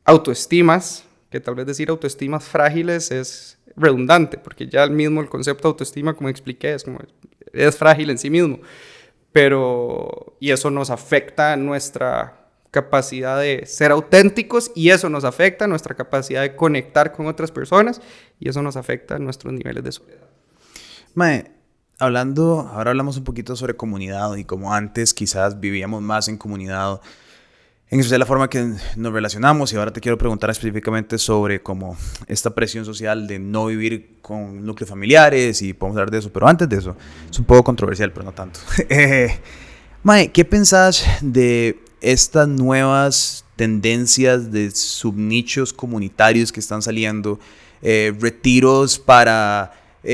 autoestimas, que tal vez decir autoestimas frágiles es redundante, porque ya el concepto de autoestima, como expliqué, es frágil en sí mismo. Y eso nos afecta nuestra capacidad de ser auténticos, y eso nos afecta nuestra capacidad de conectar con otras personas, y eso nos afecta nuestros niveles de soledad. Ahora hablamos un poquito sobre comunidad y como antes quizás vivíamos más en comunidad, en especial la forma que nos relacionamos, y ahora te quiero preguntar específicamente sobre como esta presión social de no vivir con núcleos familiares, y podemos hablar de eso, pero antes de eso, es un poco controversial, pero no tanto. ¿Qué pensás de estas nuevas tendencias de subnichos comunitarios que están saliendo? Retiros para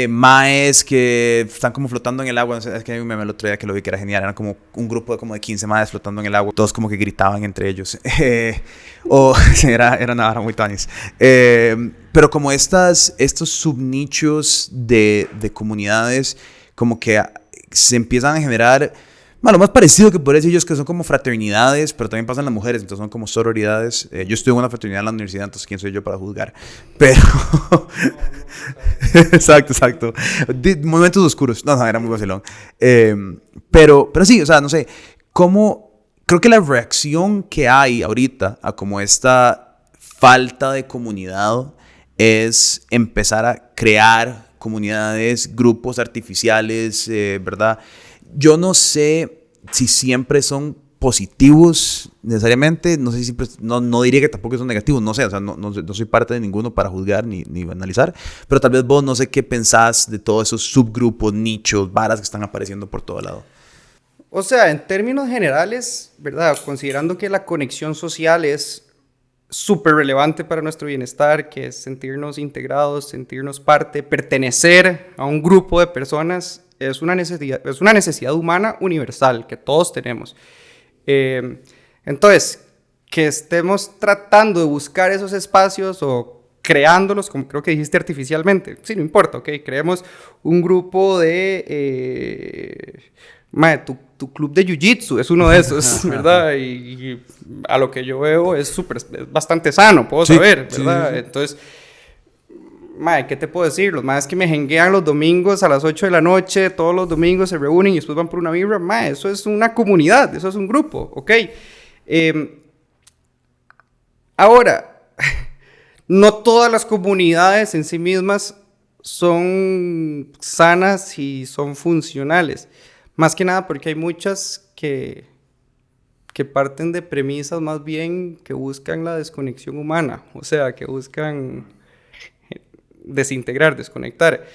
maes que están como flotando en el agua. No sé, es que hay un meme el otro día que lo vi que era genial. Era como un grupo de como de 15 maes flotando en el agua. Todos como que gritaban entre ellos. Era una vara muy tanis. Pero como estos subnichos de comunidades como que se empiezan a generar. Lo más parecido que podría decir yo es que son como fraternidades, pero también pasan las mujeres, entonces son como sororidades. Yo estuve en una fraternidad en la universidad, entonces ¿quién soy yo para juzgar? Pero... exacto. Momentos oscuros. No, era muy vacilón. Pero sí, o sea, no sé. Creo que la reacción que hay ahorita a como esta falta de comunidad es empezar a crear comunidades, grupos artificiales, ¿verdad? Yo no sé si siempre son positivos necesariamente, no sé si siempre, no diría que tampoco son negativos, no sé, o sea, no soy parte de ninguno para juzgar ni analizar, pero tal vez vos no sé qué pensás de todos esos subgrupos, nichos, varas que están apareciendo por todo lado. O sea, en términos generales, ¿verdad? Considerando que la conexión social es súper relevante para nuestro bienestar, que es sentirnos integrados, sentirnos parte, pertenecer a un grupo de personas, es una necesidad humana universal que todos tenemos. Entonces, que estemos tratando de buscar esos espacios o creándolos, como creo que dijiste, artificialmente. Sí, no importa, ok, creemos un grupo de... tu club de jiu-jitsu es uno de esos, ¿verdad? Y a lo que yo veo es bastante sano, puedo saber, ¿verdad? Sí. Entonces, ¿qué te puedo decir? Los más que me jenguean los domingos a las 8 de la noche, todos los domingos se reúnen y después van por una birra, eso es una comunidad, eso es un grupo, ¿ok? Ahora, no todas las comunidades en sí mismas son sanas y son funcionales. Más que nada porque hay muchas que parten de premisas más bien que buscan la desconexión humana. O sea, que buscan desintegrar, desconectar.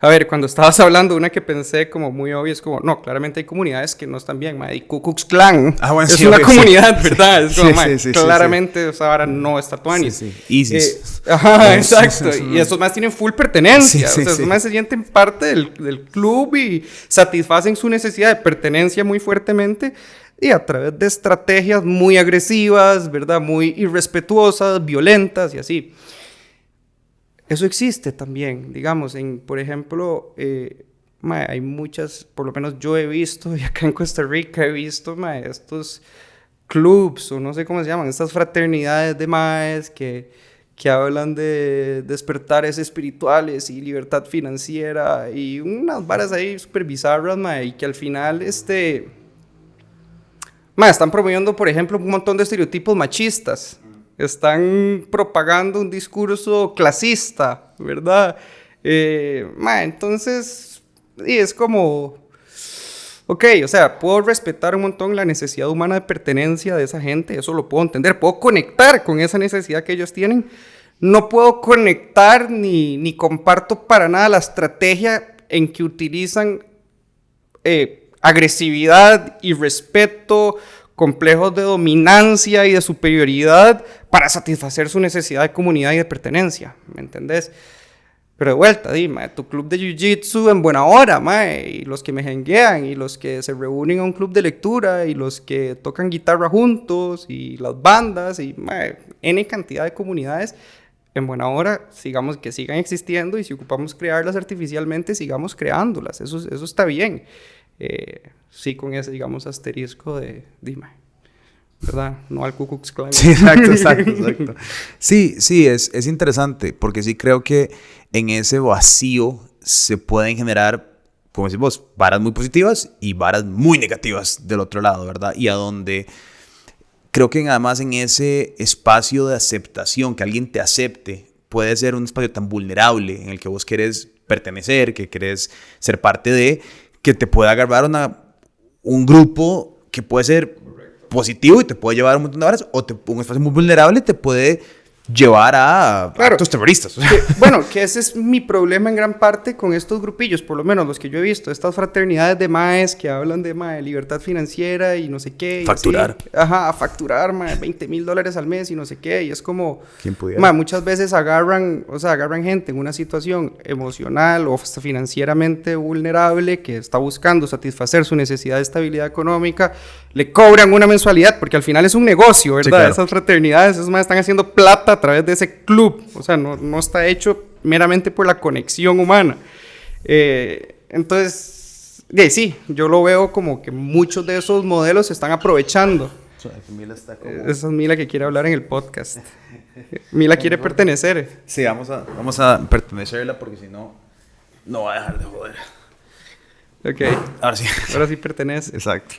A ver, cuando estabas hablando, una que pensé como muy obvia es como, no, claramente hay comunidades que no están bien, y Ku Klux Klan bueno, es una comunidad, ¿verdad? Es como, claramente esa vara no está tuanis. ISIS. Exacto. Y esos más tienen full pertenencia. Esos más se sienten parte del club y satisfacen su necesidad de pertenencia muy fuertemente y a través de estrategias muy agresivas, ¿verdad? Muy irrespetuosas, violentas y así. Eso existe también, digamos, por ejemplo, hay muchas, por lo menos yo he visto, y acá en Costa Rica he visto, estos clubs, o no sé cómo se llaman, estas fraternidades de maes que hablan de despertares espirituales y libertad financiera, y unas varas ahí súper bizarras, y que al final, están promoviendo, por ejemplo, un montón de estereotipos machistas. Están propagando un discurso clasista, ¿verdad? Entonces, y es como, ok, o sea, puedo respetar un montón la necesidad humana de pertenencia de esa gente, eso lo puedo entender, puedo conectar con esa necesidad que ellos tienen, no puedo conectar ni comparto para nada la estrategia en que utilizan agresividad, irrespeto, complejos de dominancia y de superioridad para satisfacer su necesidad de comunidad y de pertenencia, ¿me entendés? Pero de vuelta, tu club de jiu-jitsu en buena hora, y los que me jenguean, y los que se reúnen a un club de lectura, y los que tocan guitarra juntos, y las bandas, y N cantidad de comunidades, en buena hora, sigamos que sigan existiendo, y si ocupamos crearlas artificialmente, sigamos creándolas, eso está bien. Sí, con ese, digamos, asterisco de ¿verdad? No al Ku Klux Klan. Sí, exacto. Sí, es interesante, porque sí creo que en ese vacío se pueden generar, como decís vos, varas muy positivas y varas muy negativas del otro lado, ¿verdad? Y a donde creo que además en ese espacio de aceptación, que alguien te acepte, puede ser un espacio tan vulnerable en el que vos querés pertenecer, que querés ser parte de, que te puede agarrar un grupo que puede ser positivo y te puede llevar a un montón de horas, o un espacio muy vulnerable te puede llevar a actos terroristas. Que ese es mi problema en gran parte con estos grupillos, por lo menos los que yo he visto, estas fraternidades de maes que hablan de libertad financiera y no sé qué. Facturar. A facturar, $20,000 al mes y no sé qué, y es como... ¿Quién pudiera? Muchas veces agarran gente en una situación emocional o financieramente vulnerable que está buscando satisfacer su necesidad de estabilidad económica, le cobran una mensualidad, porque al final es un negocio, ¿verdad? Sí, claro. Esas fraternidades, esos maes están haciendo plata a través de ese club, o sea, no está hecho meramente por la conexión humana. Entonces, sí, yo lo veo como que muchos de esos modelos se están aprovechando. Esa es Mila que quiere hablar en el podcast. Mila quiere pertenecer. Sí, vamos a pertenecerla porque si no, no va a dejar de joder. Ok. Ahora sí pertenece. Exacto.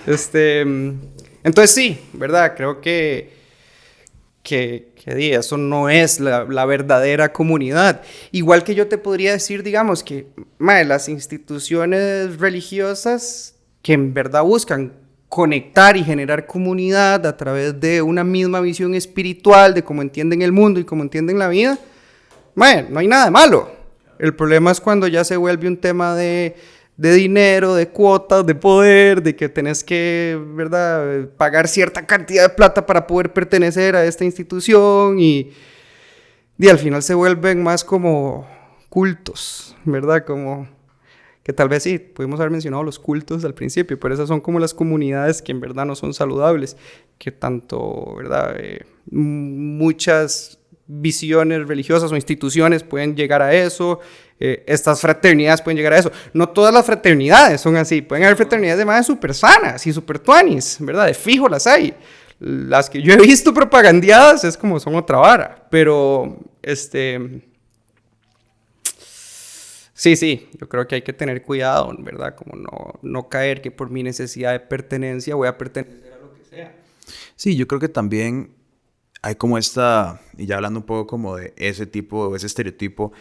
Entonces sí, ¿verdad? Creo que eso no es la verdadera comunidad. Igual que yo te podría decir, digamos, que las instituciones religiosas que en verdad buscan conectar y generar comunidad a través de una misma visión espiritual de cómo entienden el mundo y cómo entienden la vida, no hay nada de malo. El problema es cuando ya se vuelve un tema de de dinero, de cuotas, de poder, de que tenés que, ¿verdad?, pagar cierta cantidad de plata para poder pertenecer a esta institución y al final se vuelven más como cultos, ¿verdad? Como que tal vez sí, pudimos haber mencionado los cultos al principio, pero esas son como las comunidades que en verdad no son saludables, que tanto, ¿verdad?, muchas visiones religiosas o instituciones pueden llegar a eso, estas fraternidades pueden llegar a eso. No todas las fraternidades son así, pueden haber fraternidades de madres súper sanas y súper tuanis, ¿verdad? De fijo las hay. Las que yo he visto propagandeadas es como son otra vara, pero sí, yo creo que hay que tener cuidado, ¿verdad? Como no caer que por mi necesidad de pertenencia voy a pertenecer a lo que sea. Sí, yo creo que también hay como esta, y ya hablando un poco como de ese tipo, ese estereotipo,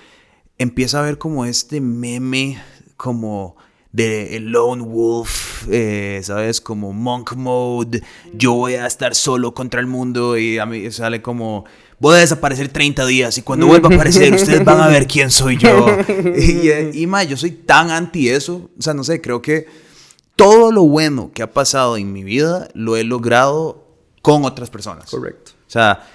empieza a haber como este meme como de el lone wolf, ¿sabes? Como monk mode, yo voy a estar solo contra el mundo y a mí sale como, voy a desaparecer 30 días y cuando vuelva a aparecer ustedes van a ver quién soy yo. Y yo soy tan anti eso, o sea, no sé, creo que todo lo bueno que ha pasado en mi vida lo he logrado con otras personas. Correcto. O sea,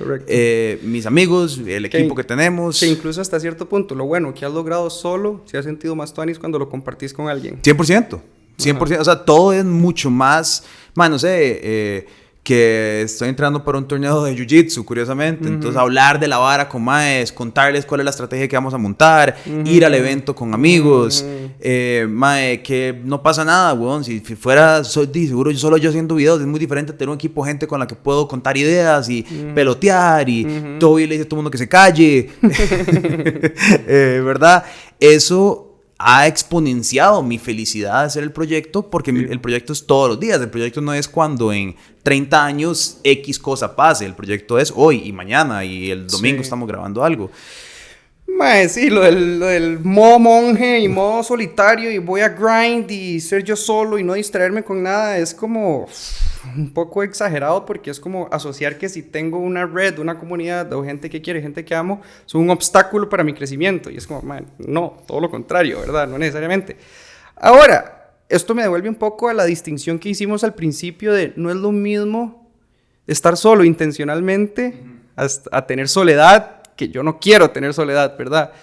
mis amigos, el equipo que tenemos. Que incluso hasta cierto punto, lo bueno que has logrado solo, se ha sentido más tuanis cuando lo compartís con alguien. 100%. 100%. Ajá. O sea, todo es mucho más... no sé... que estoy entrando para un torneo de jiu-jitsu, curiosamente. Entonces, hablar de la vara con maes, contarles cuál es la estrategia que vamos a montar, ir al evento con amigos. Mae, que no pasa nada, weón. Si fuera, seguro solo yo haciendo videos, es muy diferente tener un equipo de gente con la que puedo contar ideas y pelotear y todo, y le dice a todo el mundo que se calle. ¿Verdad? Eso ha exponenciado mi felicidad de hacer el proyecto, porque el proyecto es todos los días. El proyecto no es cuando en 30 años X cosa pase. El proyecto es hoy y mañana, y el domingo estamos grabando algo. Mae, sí, lo del modo monje y modo solitario y voy a grind y ser yo solo y no distraerme con nada es como un poco exagerado, porque es como asociar que si tengo una red, una comunidad o gente que quiere, gente que amo, son un obstáculo para mi crecimiento. Y es como, man, no, todo lo contrario, ¿verdad? No necesariamente. Ahora, esto me devuelve un poco a la distinción que hicimos al principio de no es lo mismo estar solo intencionalmente a tener soledad, que yo no quiero tener soledad, ¿verdad?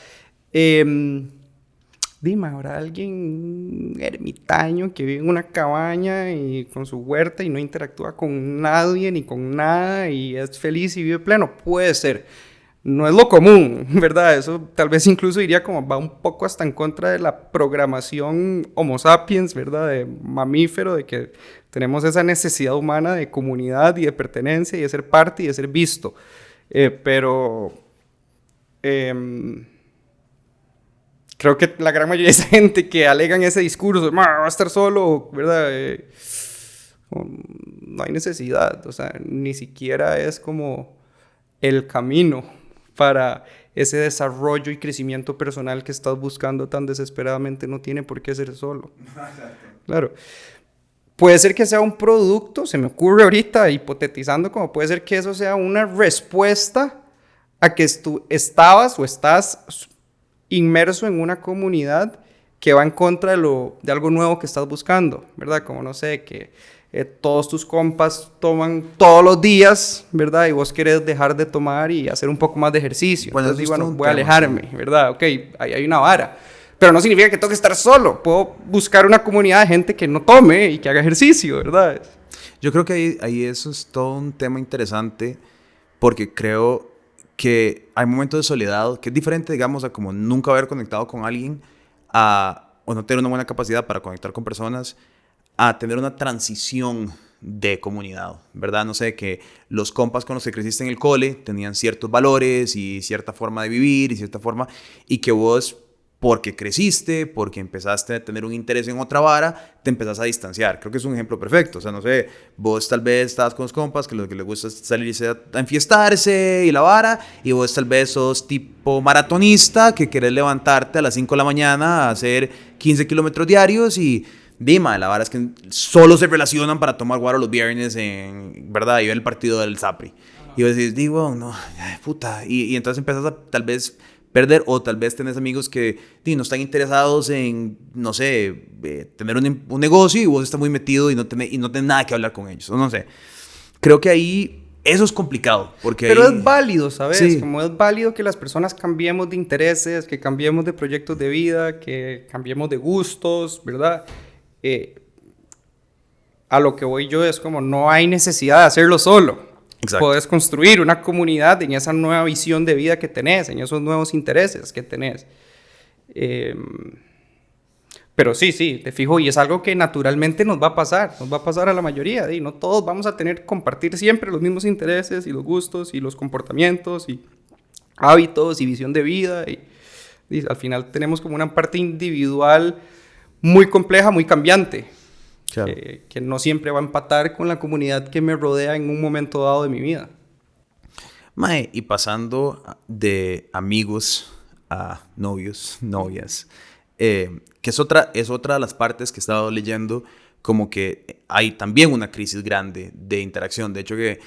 Dime, ahora alguien ermitaño que vive en una cabaña y con su huerta y no interactúa con nadie ni con nada y es feliz y vive pleno. Puede ser. No es lo común, ¿verdad? Eso tal vez incluso iría como, va un poco hasta en contra de la programación Homo sapiens, ¿verdad? De mamífero, de que tenemos esa necesidad humana de comunidad y de pertenencia y de ser parte y de ser visto. Creo que la gran mayoría de esa gente que alegan ese discurso, va a estar solo, ¿verdad? No hay necesidad, o sea, ni siquiera es como el camino para ese desarrollo y crecimiento personal que estás buscando tan desesperadamente. No tiene por qué ser solo. Claro. Puede ser que sea un producto, se me ocurre ahorita, hipotetizando, como puede ser que eso sea una respuesta a que estabas o estás inmerso en una comunidad que va en contra de algo nuevo que estás buscando, ¿verdad? Como, no sé, que todos tus compas toman todos los días, ¿verdad? Y vos querés dejar de tomar y hacer un poco más de ejercicio. Bueno, entonces, bueno, voy a alejarme, ¿verdad? Ok, ahí hay una vara. Pero no significa que tengo que estar solo. Puedo buscar una comunidad de gente que no tome y que haga ejercicio, ¿verdad? Yo creo que ahí eso es todo un tema interesante, porque creo que hay momentos de soledad que es diferente, digamos, a como nunca haber conectado con alguien, o no tener una buena capacidad para conectar con personas, a tener una transición de comunidad, ¿verdad? No sé, que los compas con los que creciste en el cole tenían ciertos valores y cierta forma de vivir y cierta forma, y que vos, porque creciste, porque empezaste a tener un interés en otra vara, te empezás a distanciar. Creo que es un ejemplo perfecto. O sea, no sé, vos tal vez estabas con los compas que lo que les gusta es salirse a enfiestarse y la vara, y vos tal vez sos tipo maratonista que querés levantarte a las 5 de la mañana a hacer 15 kilómetros diarios y... Dima, la verdad es que solo se relacionan para tomar guaro los viernes ¿verdad? Y ver el partido del Sapri. Y vos decís, digo, no, puta. Y entonces empiezas a tal vez perder, o tal vez tenés amigos que no están interesados en, no sé, tener un negocio y vos estás muy metido y no tenés nada que hablar con ellos, o no sé. Creo que ahí eso es complicado. Porque pero ahí, es válido, ¿sabes? sí. Como es válido que las personas cambiemos de intereses, que cambiemos de proyectos de vida, que cambiemos de gustos, ¿verdad? A lo que voy yo es como no hay necesidad de hacerlo solo. Exacto. Puedes construir una comunidad en esa nueva visión de vida que tenés, en esos nuevos intereses que tenés. Pero sí, te fijo, y es algo que naturalmente nos va a pasar a la mayoría, y no todos vamos a compartir siempre los mismos intereses y los gustos y los comportamientos y hábitos y visión de vida, y al final tenemos como una parte individual muy compleja, muy cambiante, Claro. que no siempre va a empatar con la comunidad que me rodea en un momento dado de mi vida. Mae, y pasando de amigos a novios, novias, que es otra de las partes que he estado leyendo, como que hay también una crisis grande de interacción. De hecho, que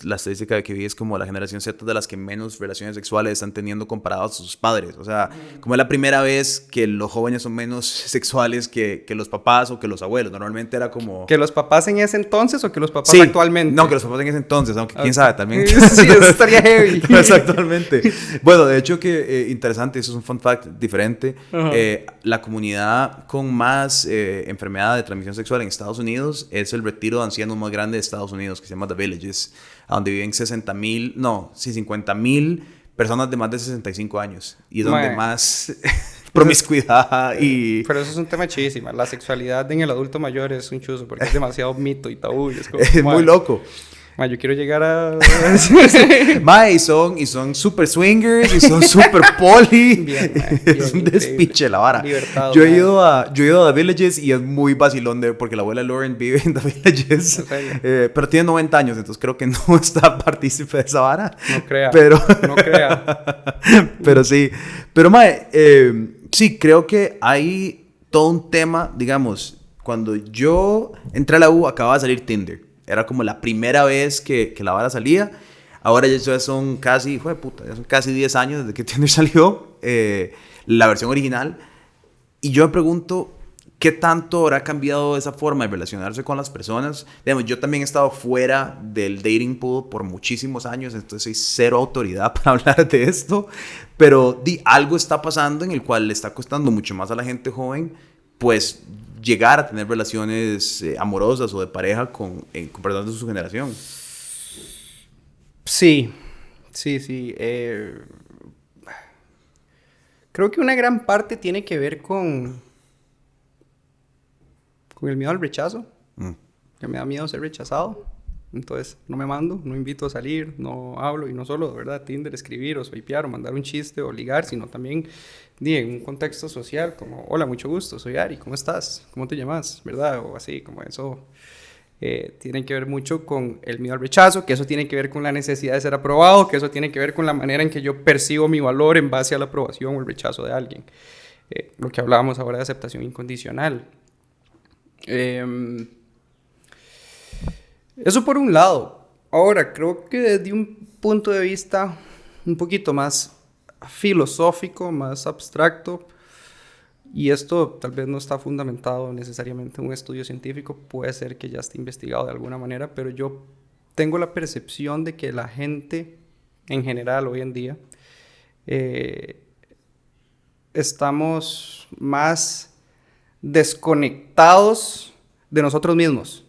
la estadística que vi es como la generación Z de las que menos relaciones sexuales están teniendo comparados a sus padres. O sea, como es la primera vez que los jóvenes son menos sexuales que los papás o que los abuelos. Normalmente era como... ¿Que los papás en ese entonces o que los papás sí, actualmente? no, que los papás en ese entonces, aunque quién sabe también. Sí, eso estaría heavy. Actualmente. Bueno, de hecho que interesante, eso es un fun fact diferente. La comunidad con más enfermedad de transmisión sexual en Estados Unidos es el retiro de ancianos más grande de Estados Unidos, que se llama The Villages, donde viven 50,000 personas de más de 65 años. Y es donde más promiscuidad y... Pero eso es un tema chidísimo. La sexualidad en el adulto mayor es un chuzo porque es demasiado mito y tabú. Y es como, es muy loco. Yo quiero llegar a... y son super swingers y son super poli. Bien, es un despiche la vara. Libertado, yo he ido a The Villages y es muy vacilón porque la abuela Lauren vive en The Villages. Pero tiene 90 años, entonces creo que no está partícipe de esa vara. No crea. No crea. Pero sí. Pero sí, creo que hay todo un tema, digamos, cuando yo entré a la U acababa de salir Tinder. Era como la primera vez que la vara salía. Ahora ya son casi, ya son casi 10 años desde que Tinder salió, la versión original. Y yo me pregunto, ¿qué tanto habrá cambiado esa forma de relacionarse con las personas? Digamos, yo también he estado fuera del dating pool por muchísimos años, entonces soy cero autoridad para hablar de esto. Pero algo está pasando en el cual le está costando mucho más a la gente joven, pues llegar a tener relaciones amorosas o de pareja con personas de su generación. Sí. Creo que una gran parte tiene que ver con el miedo al rechazo. Que me da miedo ser rechazado. Entonces no me mando, no invito a salir, no hablo, y no solo, ¿verdad? Tinder, escribir o swipear o mandar un chiste o ligar, sino también en un contexto social como, hola, mucho gusto, soy Ari, ¿cómo estás? ¿Cómo te llamas? ¿Verdad? O así, como eso tiene que ver mucho con el miedo al rechazo, que eso tiene que ver con la necesidad de ser aprobado, que eso tiene que ver con la manera en que yo percibo mi valor en base a la aprobación o el rechazo de alguien. Lo que hablábamos ahora de aceptación incondicional. Eso por un lado. Ahora, creo que desde un punto de vista un poquito más filosófico, más abstracto, y esto tal vez no está fundamentado necesariamente en un estudio científico, puede ser que ya esté investigado de alguna manera, pero yo tengo la percepción de que la gente en general hoy en día estamos más desconectados de nosotros mismos.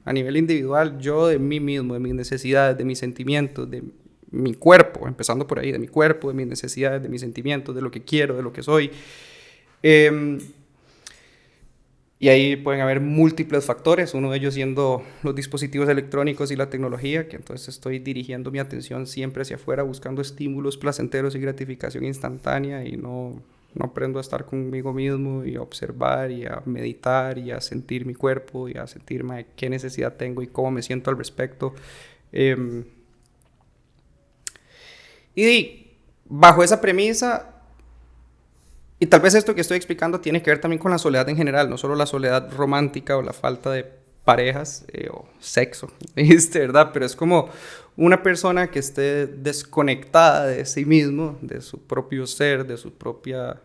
A nivel individual, yo de mí mismo, de mis necesidades, de mis sentimientos, de mi cuerpo, empezando por ahí, de mi cuerpo, de mis necesidades, de mis sentimientos, de lo que quiero, de lo que soy. Y ahí pueden haber múltiples factores, uno de ellos siendo los dispositivos electrónicos y la tecnología, que entonces estoy dirigiendo mi atención siempre hacia afuera, buscando estímulos placenteros y gratificación instantánea, y no aprendo a estar conmigo mismo y a observar y a meditar y a sentir mi cuerpo y a sentirme qué necesidad tengo y cómo me siento al respecto. Y bajo esa premisa, y tal vez esto que estoy explicando tiene que ver también con la soledad en general, no solo la soledad romántica o la falta de parejas o sexo, dijiste, ¿verdad? Pero es como una persona que esté desconectada de sí mismo, de su propio ser, de su propia...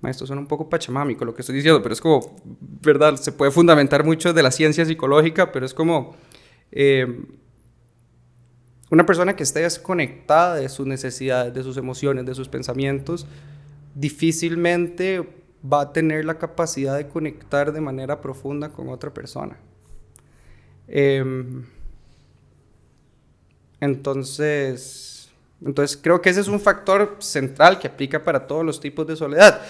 Esto suena un poco pachamámico lo que estoy diciendo, pero es como, ¿verdad? Se puede fundamentar mucho de la ciencia psicológica, pero es como una persona que esté desconectada de sus necesidades, de sus emociones, de sus pensamientos, difícilmente va a tener la capacidad de conectar de manera profunda con otra persona. Entonces creo que ese es un factor central que aplica para todos los tipos de soledad.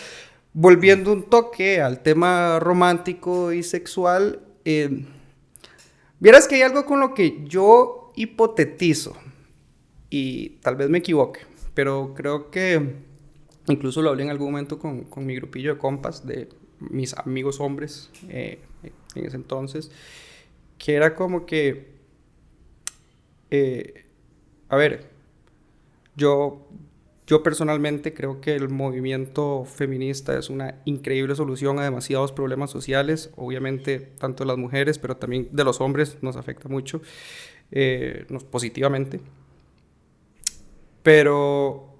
Volviendo un toque al tema romántico y sexual, vieras que hay algo con lo que yo hipotetizo, y tal vez me equivoque, pero creo que incluso lo hablé en algún momento con mi grupillo de compas, de mis amigos hombres en ese entonces, que era como que, a ver, yo personalmente creo que el movimiento feminista es una increíble solución a demasiados problemas sociales, obviamente tanto de las mujeres, pero también de los hombres nos afecta mucho, positivamente. Pero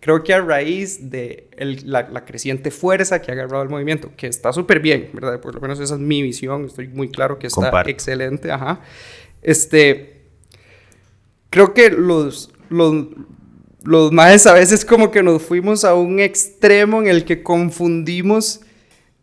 creo que a raíz de la creciente fuerza que ha agarrado el movimiento, que está súper bien, ¿verdad? Por lo menos esa es mi visión, estoy muy claro que está excelente, ajá. Creo que los maes a veces como que nos fuimos a un extremo en el que confundimos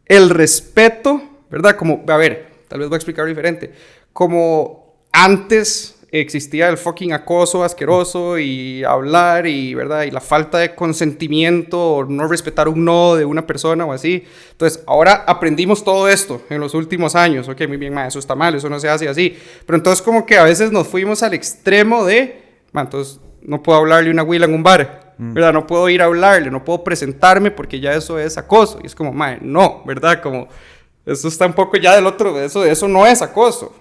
el respeto, ¿verdad? Como, a ver, tal vez voy a explicarlo diferente. Como antes existía el fucking acoso asqueroso y hablar y, ¿verdad? Y la falta de consentimiento o no respetar un no de una persona o así. Entonces, ahora aprendimos todo esto en los últimos años. Ok, muy bien, ma, eso está mal, eso no se hace así. Pero entonces como que a veces nos fuimos al extremo de, ma, entonces no puedo hablarle a una güila en un bar, ¿verdad? No puedo ir a hablarle, no puedo presentarme porque ya eso es acoso. Y es como, ma, no, ¿verdad? Como, eso está un poco ya del otro, eso no es acoso.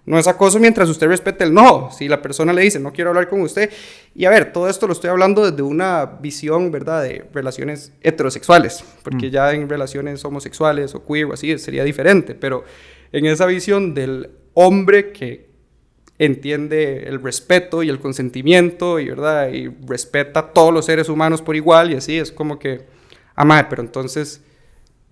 No es acoso mientras usted respete el no. Si la persona le dice, no quiero hablar con usted. Y a ver, todo esto lo estoy hablando desde una visión, ¿verdad?, de relaciones heterosexuales. Porque ya en relaciones homosexuales o queer o así sería diferente. Pero en esa visión del hombre que entiende el respeto y el consentimiento y, ¿verdad?, y respeta a todos los seres humanos por igual y así, es como que, madre, pero entonces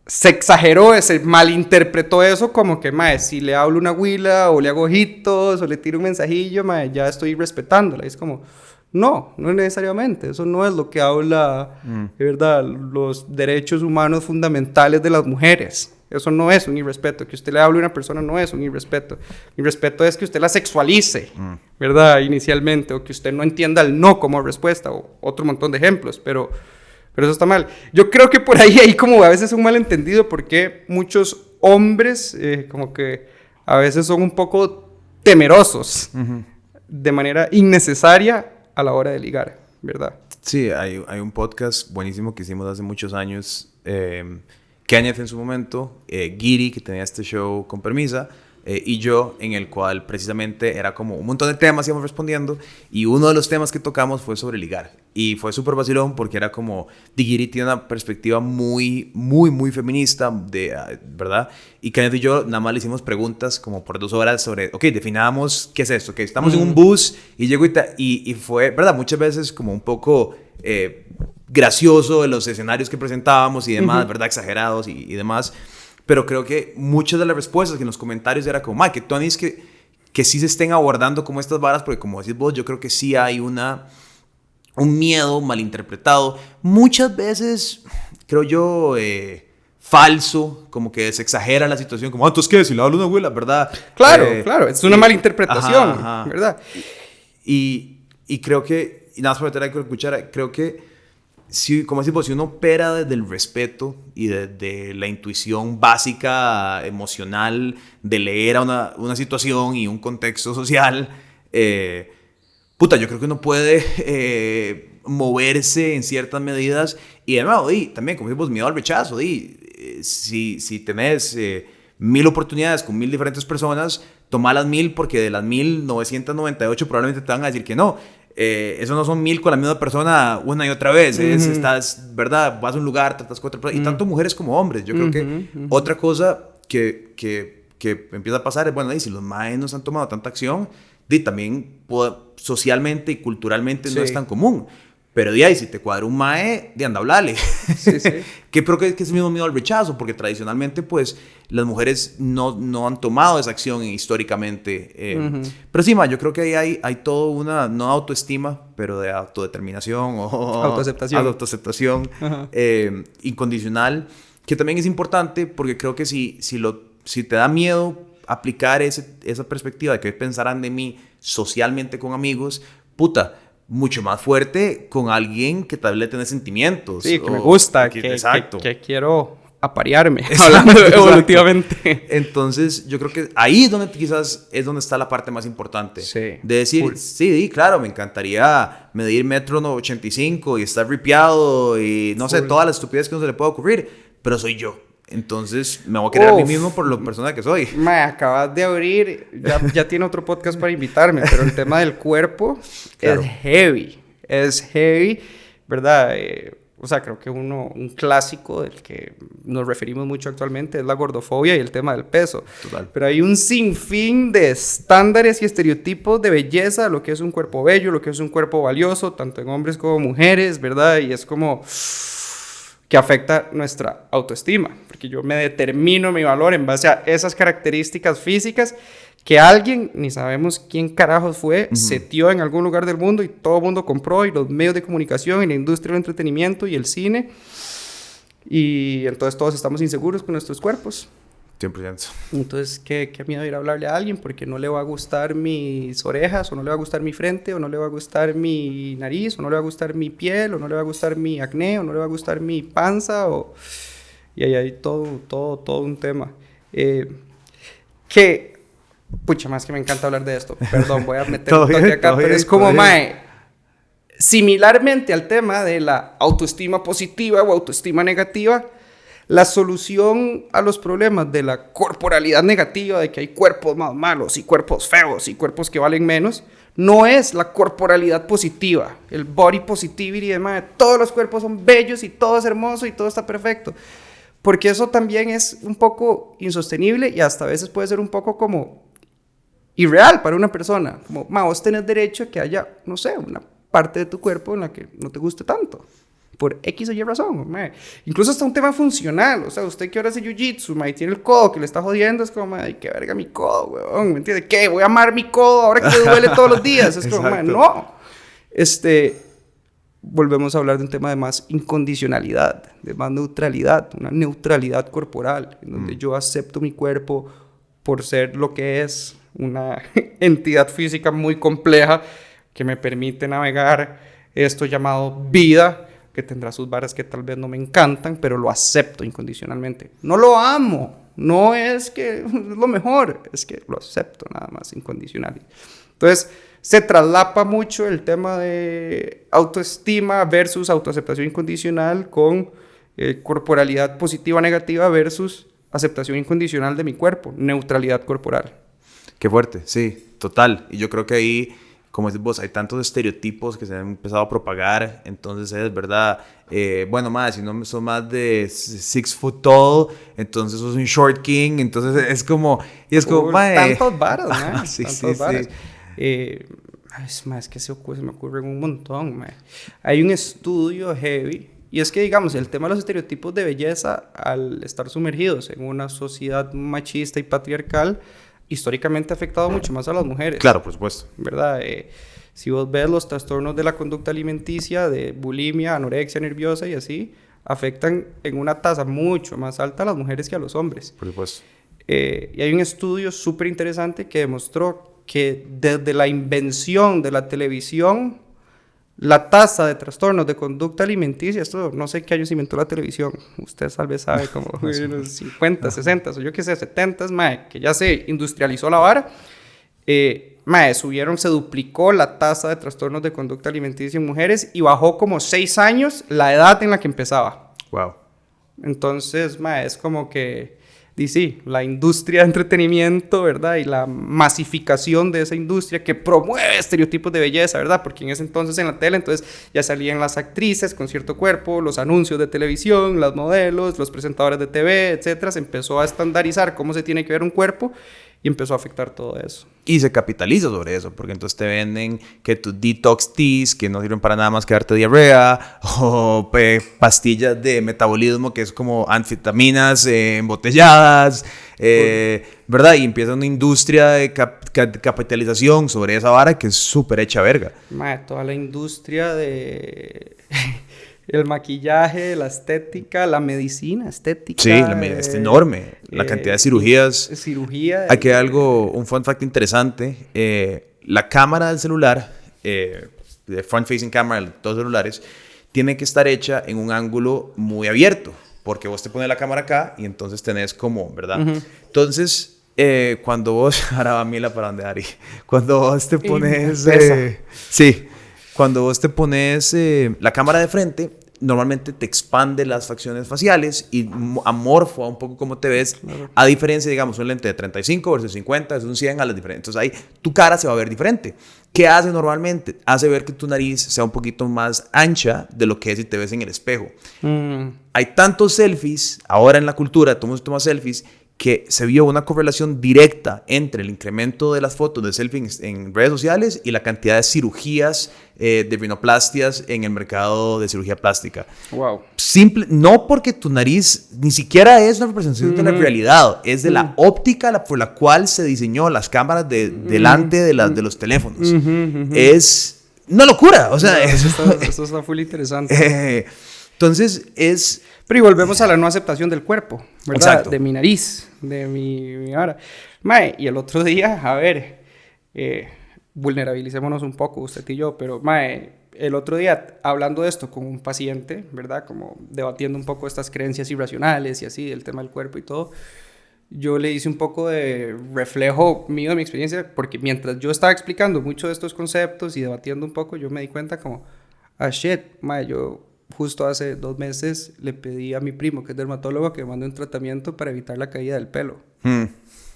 se exageró, se malinterpretó eso como que, madre, si le hablo una güila o le hago ojitos o le tiro un mensajillo, madre, ya estoy respetándola. Y es como, no necesariamente, eso no es lo que habla, de verdad, los derechos humanos fundamentales de las mujeres. Eso no es un irrespeto. Que usted le hable a una persona no es un irrespeto. Irrespeto es que usted la sexualice, ¿verdad? Inicialmente, o que usted no entienda el no como respuesta, o otro montón de ejemplos, pero eso está mal. Yo creo que por ahí hay como a veces un malentendido porque muchos hombres como que a veces son un poco temerosos de manera innecesaria a la hora de ligar, ¿verdad? Sí, hay un podcast buenísimo que hicimos hace muchos años, Kenneth en su momento, Giri, que tenía este show con Permisa, y yo, en el cual precisamente era como un montón de temas íbamos respondiendo, y uno de los temas que tocamos fue sobre ligar, y fue súper vacilón porque era como, Giri tiene una perspectiva muy feminista, ¿verdad? Y Kenneth y yo nada más le hicimos preguntas como por 2 horas sobre, ok, definamos qué es esto, que estamos en un bus, y llego y fue, ¿verdad? Muchas veces como un poco gracioso de los escenarios que presentábamos y demás, ¿verdad? Exagerados y demás. Pero creo que muchas de las respuestas que en los comentarios era como, que Tony es que sí se estén abordando como estas varas, porque como decís vos, yo creo que sí hay un miedo malinterpretado. Muchas veces, creo yo, falso, como que se exagera la situación, como, entonces, ¿qué? Si le hablo a una abuela, ¿verdad? Claro, es una malinterpretación, ¿verdad? Y creo que, y nada más para meter ahí con la cuchara, creo que si, como decimos, si uno opera desde el respeto y desde la intuición básica, emocional, de leer a una situación y un contexto social, yo creo que uno puede moverse en ciertas medidas. Y de nuevo, también, como decimos, miedo al rechazo. Si tenés 1000 oportunidades con 1000 diferentes personas, toma las 1000 porque de las 1998 probablemente te van a decir que no. Eso no son 1000 con la misma persona una y otra vez. Estás, ¿verdad? Vas a un lugar, tratas con otra persona. Y tanto mujeres como hombres. Yo creo que otra cosa que que empieza a pasar es, bueno, y si los maes no se han tomado tanta acción, también socialmente y culturalmente no es tan común. Pero de ahí, si te cuadra un mae, de anda, hablale. Sí, sí. Que creo que es el mismo miedo al rechazo, porque tradicionalmente, pues, las mujeres no han tomado esa acción históricamente. Pero sí, yo creo que ahí hay todo una, no autoestima, pero de autodeterminación o autoaceptación incondicional, que también es importante, porque creo que si te da miedo aplicar esa perspectiva de que pensarán de mí socialmente con amigos, puta, mucho más fuerte con alguien que tal vez le tiene sentimientos. Sí, que me gusta, exacto. que quiero aparearme, hablando evolutivamente. Entonces, yo creo que ahí es donde quizás es donde está la parte más importante. Sí. De decir, sí, claro, me encantaría medir 1,85 m y estar ripiado y no sé, todas las estupideces que no se le pueda ocurrir, pero soy yo. Entonces, me voy a querer a mí mismo por la persona que soy. Me acabas de abrir, ya tiene otro podcast para invitarme, pero el tema del cuerpo claro. Es heavy, ¿verdad? O sea, creo que un clásico del que nos referimos mucho actualmente es la gordofobia y el tema del peso. Total. Pero hay un sinfín de estándares y estereotipos de belleza, lo que es un cuerpo bello, lo que es un cuerpo valioso, tanto en hombres como mujeres, ¿verdad? Y es como que afecta nuestra autoestima, porque yo me determino mi valor en base a esas características físicas que alguien, ni sabemos quién carajos fue, setió en algún lugar del mundo y todo el mundo compró, y los medios de comunicación y la industria del entretenimiento y el cine, y entonces todos estamos inseguros con nuestros cuerpos. 100%. Entonces, ¿qué miedo ir a hablarle a alguien? Porque no le va a gustar mis orejas, o no le va a gustar mi frente, o no le va a gustar mi nariz, o no le va a gustar mi piel, o no le va a gustar mi acné, o no le va a gustar mi panza, y ahí hay todo un tema. Pucha, más que me encanta hablar de esto. Perdón, voy a meter un toque acá, pero es como, mae, similarmente al tema de la autoestima positiva o autoestima negativa, la solución a los problemas de la corporalidad negativa, de que hay cuerpos más malos y cuerpos feos y cuerpos que valen menos, no es la corporalidad positiva, el body positivity, demás. Todos los cuerpos son bellos y todo es hermoso y todo está perfecto. Porque eso también es un poco insostenible y hasta a veces puede ser un poco como irreal para una persona. Como, vos tenés derecho a que haya, no sé, una parte de tu cuerpo en la que no te guste tanto. Por X o Y razón, mae. Incluso hasta un tema funcional. O sea, usted que ahora hace jiu-jitsu, mae, tiene el codo que le está jodiendo, es como, mae, qué verga mi codo, weón, ¿me entiende? ¿Qué? Voy a amar mi codo ahora que me duele todos los días. Es como, mae, no. Volvemos a hablar de un tema de más incondicionalidad, de más neutralidad, una neutralidad corporal, en donde yo acepto mi cuerpo por ser lo que es, una entidad física muy compleja que me permite navegar esto llamado vida, que tendrá sus varas que tal vez no me encantan, pero lo acepto incondicionalmente. No lo amo, no es que es lo mejor, es que lo acepto nada más incondicional. Entonces, se traslapa mucho el tema de autoestima versus autoaceptación incondicional con corporalidad positiva o negativa versus aceptación incondicional de mi cuerpo, neutralidad corporal. Qué fuerte, sí, total. Y yo creo que ahí, como dices vos, hay tantos estereotipos que se han empezado a propagar. Entonces es verdad, bueno, más si no sos más de 6 foot tall, entonces sos un short king. Entonces es como, y es como, tantos varas, man. Sí, tantos varas. Es más que se me ocurren un montón, man. Hay un estudio heavy, y es que, digamos, el tema de los estereotipos de belleza, al estar sumergidos en una sociedad machista y patriarcal, históricamente ha afectado mucho más a las mujeres. Claro, por supuesto. ¿Verdad? Si vos ves los trastornos de la conducta alimenticia, de bulimia, anorexia nerviosa y así, afectan en una tasa mucho más alta a las mujeres que a los hombres. Por supuesto. Y hay un estudio súper interesante que demostró que desde la invención de la televisión, la tasa de trastornos de conducta alimenticia, esto no sé qué año se inventó la televisión, usted tal vez sabe, como unos 50, 60, o yo qué sé, 70, mae, que ya se industrializó la vara, mae, se duplicó la tasa de trastornos de conducta alimenticia en mujeres y bajó como 6 años la edad en la que empezaba. Wow. Entonces, mae, es como que Y sí, la industria de entretenimiento, ¿verdad? Y la masificación de esa industria que promueve estereotipos de belleza, ¿verdad? Porque en ese entonces en la tele, entonces ya salían las actrices con cierto cuerpo, los anuncios de televisión, las modelos, los presentadores de TV, etcétera. Se empezó a estandarizar cómo se tiene que ver un cuerpo y empezó a afectar todo eso. Y se capitaliza sobre eso, porque entonces te venden que tus detox teas, que no sirven para nada más que darte diarrea, o pastillas de metabolismo, que es como anfetaminas embotelladas, ¿verdad? Y empieza una industria de capitalización sobre esa vara que es súper hecha verga. Mae, toda la industria de... el maquillaje, la estética, la medicina estética. Sí, es enorme. La cantidad de cirugías. Cirugía. Aquí hay algo, un fun fact interesante. La cámara del celular, de front facing camera de todos los celulares, tiene que estar hecha en un ángulo muy abierto. Porque vos te pones la cámara acá y entonces tenés como, ¿verdad? Uh-huh. Entonces, cuando vos... Ahora va Mila para donde Ari. Cuando vos te pones... sí. Cuando vos te pones la cámara de frente, normalmente te expande las facciones faciales y amorfa un poco cómo te ves. Claro. A diferencia, digamos, un lente de 35 versus 50, es un 100 a las diferentes. Entonces ahí tu cara se va a ver diferente. ¿Qué hace normalmente? Hace ver que tu nariz sea un poquito más ancha de lo que es si te ves en el espejo. Hay tantos selfies, ahora en la cultura, todo el mundo toma selfies, que se vio una correlación directa entre el incremento de las fotos de selfie en redes sociales y la cantidad de cirugías de rinoplastias en el mercado de cirugía plástica. Wow. Simple, no porque tu nariz ni siquiera es una representación de la realidad, es de la óptica por la cual se diseñó las cámaras delante de los teléfonos. Es una locura, o sea... Eso está full interesante. Entonces es... Pero y volvemos a la no aceptación del cuerpo, ¿verdad? Exacto. De mi nariz, de mi vara. Mae, y el otro día, a ver, vulnerabilicémonos un poco, usted y yo, pero mae, el otro día, hablando de esto con un paciente, ¿verdad? Como debatiendo un poco estas creencias irracionales y así, el tema del cuerpo y todo, yo le hice un poco de reflejo mío de mi experiencia, porque mientras yo estaba explicando mucho de estos conceptos y debatiendo un poco, yo me di cuenta como, shit, mae, yo... Justo hace 2 meses le pedí a mi primo, que es dermatólogo, que me mande un tratamiento para evitar la caída del pelo.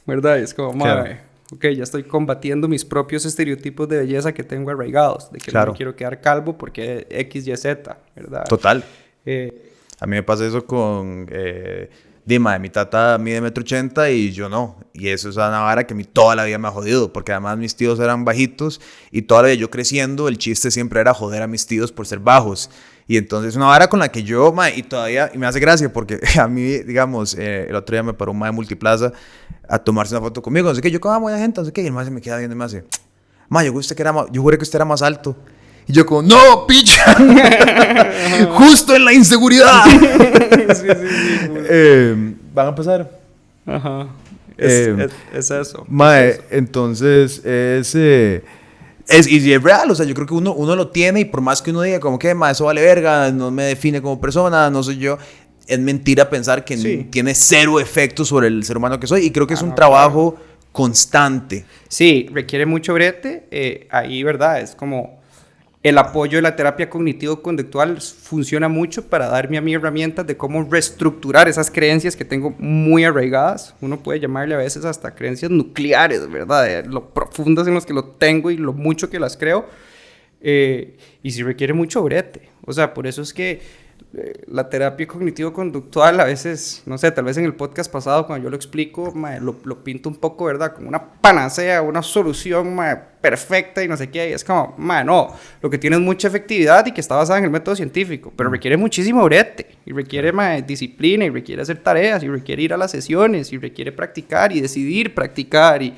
¿Verdad? Y es como, madre, ok, ya estoy combatiendo mis propios estereotipos de belleza que tengo arraigados. De que no me quiero quedar calvo porque X, Y, Z, ¿verdad? Total. A mí me pasa eso con... Dima, mi tata mide 1,80 m y yo no. Y eso es una vara que a mí toda la vida me ha jodido. Porque además mis tíos eran bajitos y toda la vida yo creciendo, el chiste siempre era joder a mis tíos por ser bajos. Y entonces una vara con la que yo, y todavía, y me hace gracia porque a mí, digamos, el otro día me paró un de Multiplaza a tomarse una foto conmigo. No sé qué, yo como buena gente, no sé qué. Y el se me queda viendo y me hace, yo juré que usted era más alto. Y yo como, ¡no, picha! ¡Justo en la inseguridad! Sí. ¿Van a pasar? Ajá. Es eso. Mae, es eso. Entonces, y es real, o sea, yo creo que uno lo tiene y por más que uno diga como que, eso vale verga, no me define como persona, no soy yo, es mentira pensar que tiene cero efecto sobre el ser humano que soy y creo que es un trabajo constante. Sí, requiere mucho brete, ahí, ¿verdad? Es como el apoyo de la terapia cognitivo-conductual funciona mucho para darme a mí herramientas de cómo reestructurar esas creencias que tengo muy arraigadas. Uno puede llamarle a veces hasta creencias nucleares, ¿verdad? De lo profundas en las que lo tengo y lo mucho que las creo. Y sí requiere mucho brete. O sea, por eso es que la terapia cognitivo-conductual a veces, no sé, tal vez en el podcast pasado cuando yo lo explico, lo pinto un poco, ¿verdad? Como una panacea, una solución perfecta y no sé qué. Y es como, no, lo que tiene es mucha efectividad y que está basada en el método científico, pero requiere muchísimo brete y requiere disciplina y requiere hacer tareas y requiere ir a las sesiones y requiere practicar y decidir practicar y...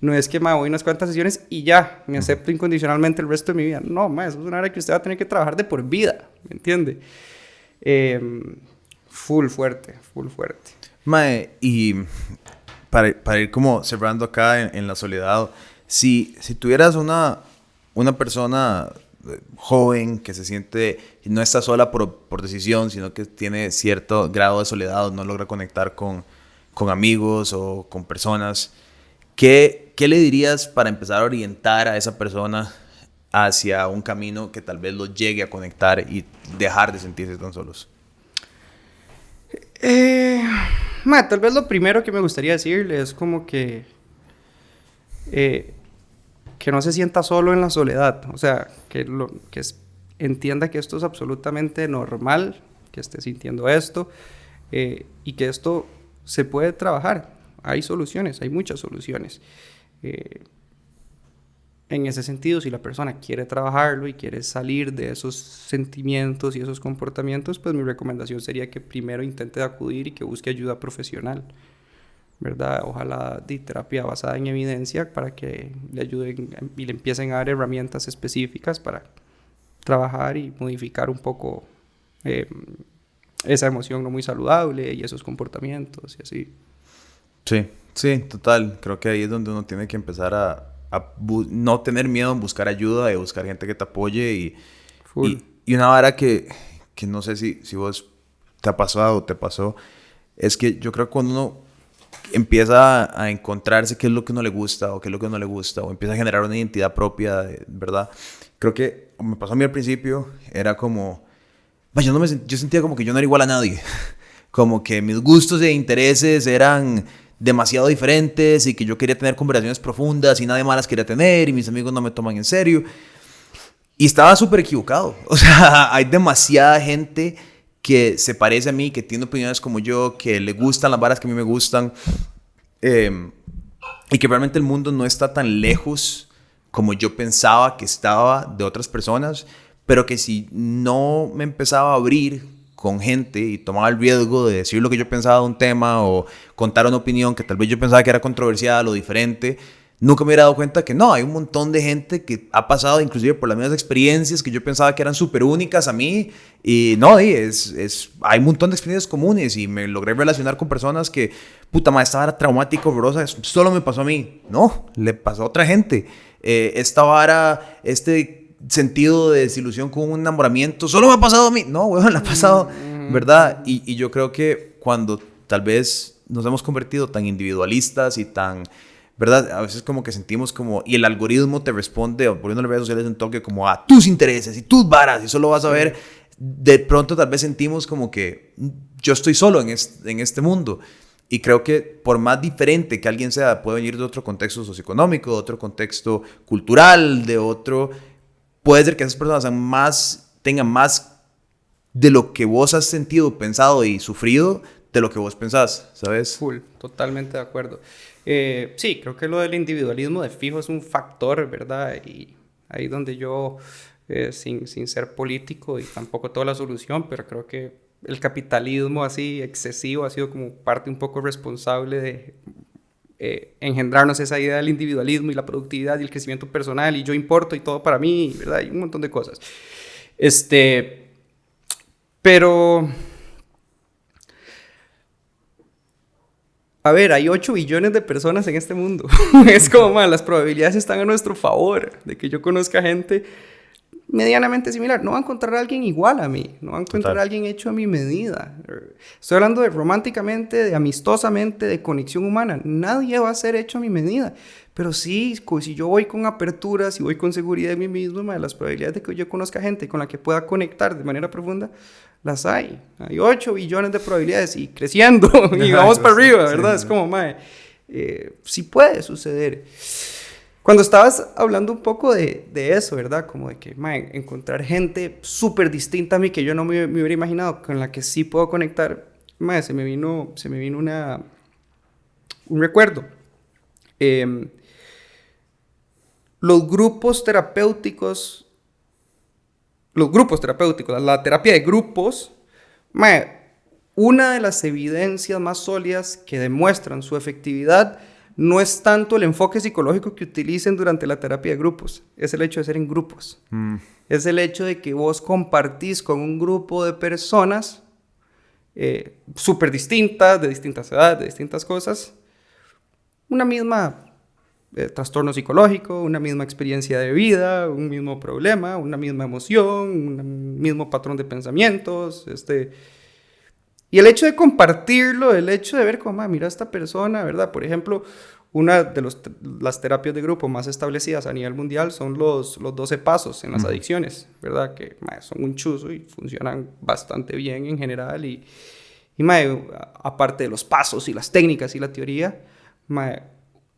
No es que voy unas cuantas sesiones y ya, me acepto incondicionalmente el resto de mi vida. No, eso es una área que usted va a tener que trabajar de por vida, ¿me entiende? Full fuerte. Mae, y para ir como cerrando acá en la soledad, si tuvieras una persona joven que se siente, no está sola por decisión, sino que tiene cierto grado de soledad, no logra conectar con amigos o con personas, ¿qué le dirías para empezar a orientar a esa persona hacia un camino que tal vez los llegue a conectar y dejar de sentirse tan solos? Tal vez lo primero que me gustaría decirle es como que no se sienta solo en la soledad. O sea, entienda que esto es absolutamente normal, que esté sintiendo esto, y que esto se puede trabajar. Hay soluciones, hay muchas soluciones. En ese sentido, si la persona quiere trabajarlo y quiere salir de esos sentimientos y esos comportamientos, pues mi recomendación sería que primero intente acudir y que busque ayuda profesional, ¿verdad? Ojalá de terapia basada en evidencia para que le ayuden y le empiecen a dar herramientas específicas para trabajar y modificar un poco esa emoción no muy saludable y esos comportamientos y así. Sí, sí, total. Creo que ahí es donde uno tiene que empezar a no tener miedo en buscar ayuda y buscar gente que te apoye. Y una vara que no sé si vos te ha pasado o te pasó, es que yo creo que cuando uno empieza a encontrarse qué es lo que no le gusta o qué es lo que no le gusta o empieza a generar una identidad propia, ¿verdad? Creo que me pasó a mí al principio, era como... yo sentía como que yo no era igual a nadie. Como que mis gustos e intereses eran demasiado diferentes y que yo quería tener conversaciones profundas y nadie más las quería tener y mis amigos no me toman en serio. Y estaba súper equivocado. O sea, hay demasiada gente que se parece a mí, que tiene opiniones como yo, que le gustan las varas que a mí me gustan, y que realmente el mundo no está tan lejos como yo pensaba que estaba de otras personas, pero que si no me empezaba a abrir con gente y tomaba el riesgo de decir lo que yo pensaba de un tema o contar una opinión que tal vez yo pensaba que era controversial o diferente, nunca me hubiera dado cuenta que no, hay un montón de gente que ha pasado inclusive por las mismas experiencias que yo pensaba que eran súper únicas a mí y no, hay un montón de experiencias comunes y me logré relacionar con personas que, puta madre, esta vara traumática, horrorosa, solo me pasó a mí. No, le pasó a otra gente. Esta vara, sentido de desilusión con un enamoramiento, solo me ha pasado a mí. No, weón, le ha pasado, ¿verdad? Y yo creo que cuando tal vez nos hemos convertido tan individualistas y tan, ¿verdad? A veces como que sentimos como, y el algoritmo te responde, poniendo las redes sociales en toque, como a tus intereses y tus varas, y solo vas a ver, de pronto tal vez sentimos como que yo estoy solo en este mundo. Y creo que por más diferente que alguien sea, puede venir de otro contexto socioeconómico, de otro contexto cultural, de otro... Puede ser que esas personas tengan más de lo que vos has sentido, pensado y sufrido de lo que vos pensás, ¿sabes? Full, totalmente de acuerdo. Sí, creo que lo del individualismo de fijo es un factor, ¿verdad? Y ahí donde yo, sin ser político y tampoco toda la solución, pero creo que el capitalismo así excesivo ha sido como parte un poco responsable de engendrarnos esa idea del individualismo y la productividad y el crecimiento personal y yo importo y todo para mí, ¿verdad? Y un montón de cosas. Pero... A ver, hay 8 billones de personas en este mundo. Es como, man, las probabilidades están a nuestro favor de que yo conozca gente medianamente similar. No va a encontrar a alguien igual a mí. No va a encontrar a alguien hecho a mi medida. Estoy hablando de románticamente, de amistosamente, de conexión humana. Nadie va a ser hecho a mi medida. Pero sí, si yo voy con apertura, si voy con seguridad en mí mismo, man, las probabilidades de que yo conozca gente con la que pueda conectar de manera profunda, las hay. Hay 8 billones de probabilidades y creciendo. Y vamos para arriba, ¿verdad? Sí. Es como, mae, sí puede suceder. Cuando estabas hablando un poco de eso, ¿verdad? Como de que, mae, encontrar gente súper distinta a mí que yo no me hubiera imaginado, con la que sí puedo conectar, mae, se me vino un recuerdo. Los grupos terapéuticos, la terapia de grupos, una de las evidencias más sólidas que demuestran su efectividad no es tanto el enfoque psicológico que utilicen durante la terapia de grupos, es el hecho de ser en grupos. Es el hecho de que vos compartís con un grupo de personas súper distintas, de distintas edades, de distintas cosas, una misma trastorno psicológico, una misma experiencia de vida, un mismo problema, una misma emoción, un mismo patrón de pensamientos, Y el hecho de compartirlo, el hecho de ver como, mira a esta persona, ¿verdad? Por ejemplo, una de las terapias de grupo más establecidas a nivel mundial son los 12 pasos en las adicciones, ¿verdad? Que son un chuzo y funcionan bastante bien en general Y, mae, aparte de los pasos y las técnicas y la teoría, mae,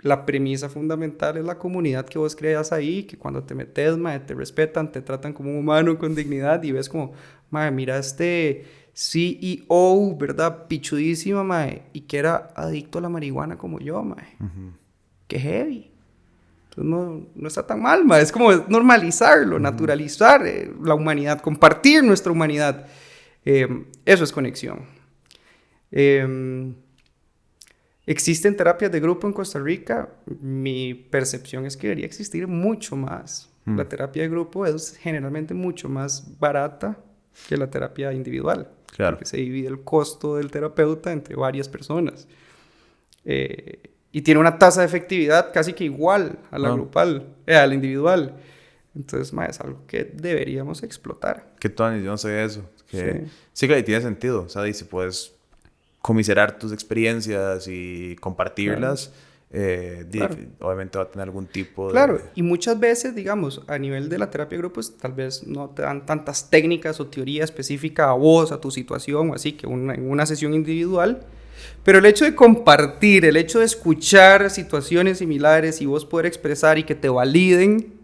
la premisa fundamental es la comunidad que vos creas ahí, que cuando te metes, mae, te respetan, te tratan como un humano con dignidad y ves como, mae, mira este CEO, ¿verdad? Pichudísima, mae, y que era adicto a la marihuana como yo, mae. Qué heavy. Entonces no está tan mal, mae. Es como normalizarlo, naturalizar la humanidad, compartir nuestra humanidad. Eso es conexión. ¿Existen terapias de grupo en Costa Rica? Mi percepción es que debería existir mucho más. La terapia de grupo es generalmente mucho más barata que la terapia individual. Claro. Porque se divide el costo del terapeuta entre varias personas. Y tiene una tasa de efectividad casi que igual a la grupal, a la individual. Entonces, es algo que deberíamos explotar. Que Tony, yo no sé eso. Sí, que tiene sentido. ¿Sabes? Y si puedes comiserar tus experiencias y compartirlas, obviamente va a tener algún tipo de... Claro, y muchas veces, digamos, a nivel de la terapia de grupos, tal vez no te dan tantas técnicas o teoría específica a vos, a tu situación, o así, que en una sesión individual. Pero el hecho de compartir, el hecho de escuchar situaciones similares y vos poder expresar y que te validen,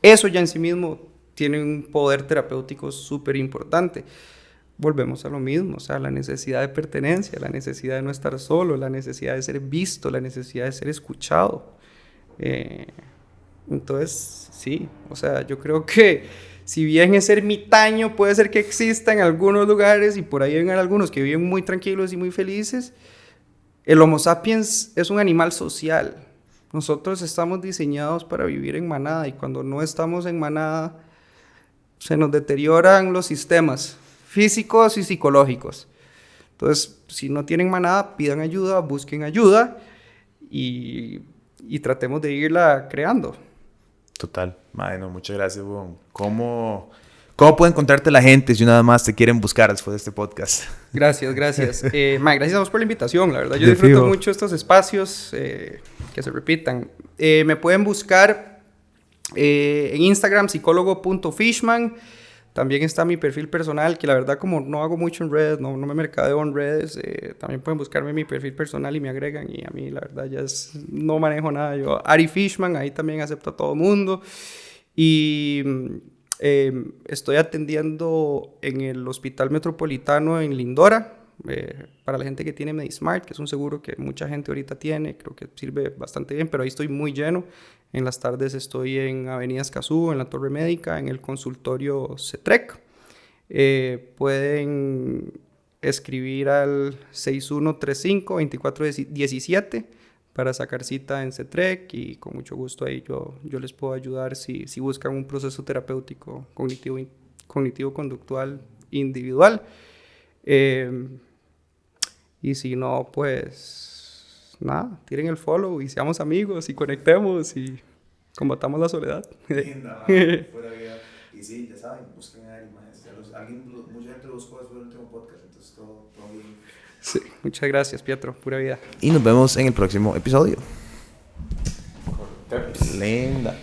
eso ya en sí mismo tiene un poder terapéutico súper importante. Volvemos a lo mismo, o sea, la necesidad de pertenencia, la necesidad de no estar solo, la necesidad de ser visto, la necesidad de ser escuchado. Entonces, sí, o sea, yo creo que si bien es ermitaño, puede ser que exista en algunos lugares y por ahí vengan algunos que viven muy tranquilos y muy felices, el Homo sapiens es un animal social. Nosotros estamos diseñados para vivir en manada y cuando no estamos en manada se nos deterioran los sistemas físicos y psicológicos. Entonces, si no tienen manada, pidan ayuda, busquen ayuda y tratemos de irla creando. Total. No, muchas gracias, Bon. ¿Cómo puede encontrarte la gente si nada más te quieren buscar después de este podcast? Gracias. Gracias a vos por la invitación, la verdad. Yo disfruto mucho estos espacios que se repitan. Me pueden buscar en Instagram, psicólogo.fishman. También está mi perfil personal, que la verdad como no hago mucho en redes, no me mercadeo en redes, también pueden buscarme en mi perfil personal y me agregan. Y a mí la verdad no manejo nada. Yo, Ari Fishman, ahí también acepto a todo mundo. Y estoy atendiendo en el Hospital Metropolitano en Lindora, para la gente que tiene MediSmart, que es un seguro que mucha gente ahorita tiene, creo que sirve bastante bien, pero ahí estoy muy lleno. En las tardes estoy en Avenida Escazú, en la Torre Médica, en el consultorio CETREC. Pueden escribir al 6135-2417 para sacar cita en CETREC y con mucho gusto ahí yo les puedo ayudar si buscan un proceso terapéutico cognitivo-conductual individual. Y si no, pues nada, tiren el follow y seamos amigos y conectemos y combatamos la soledad. Linda, fuera vida. Y sí, ya saben, busquen a Ari, mucha gente lo buscó después del último podcast, entonces todo bien. Sí, muchas gracias, Pietro, pura vida. Y nos vemos en el próximo episodio. Linda.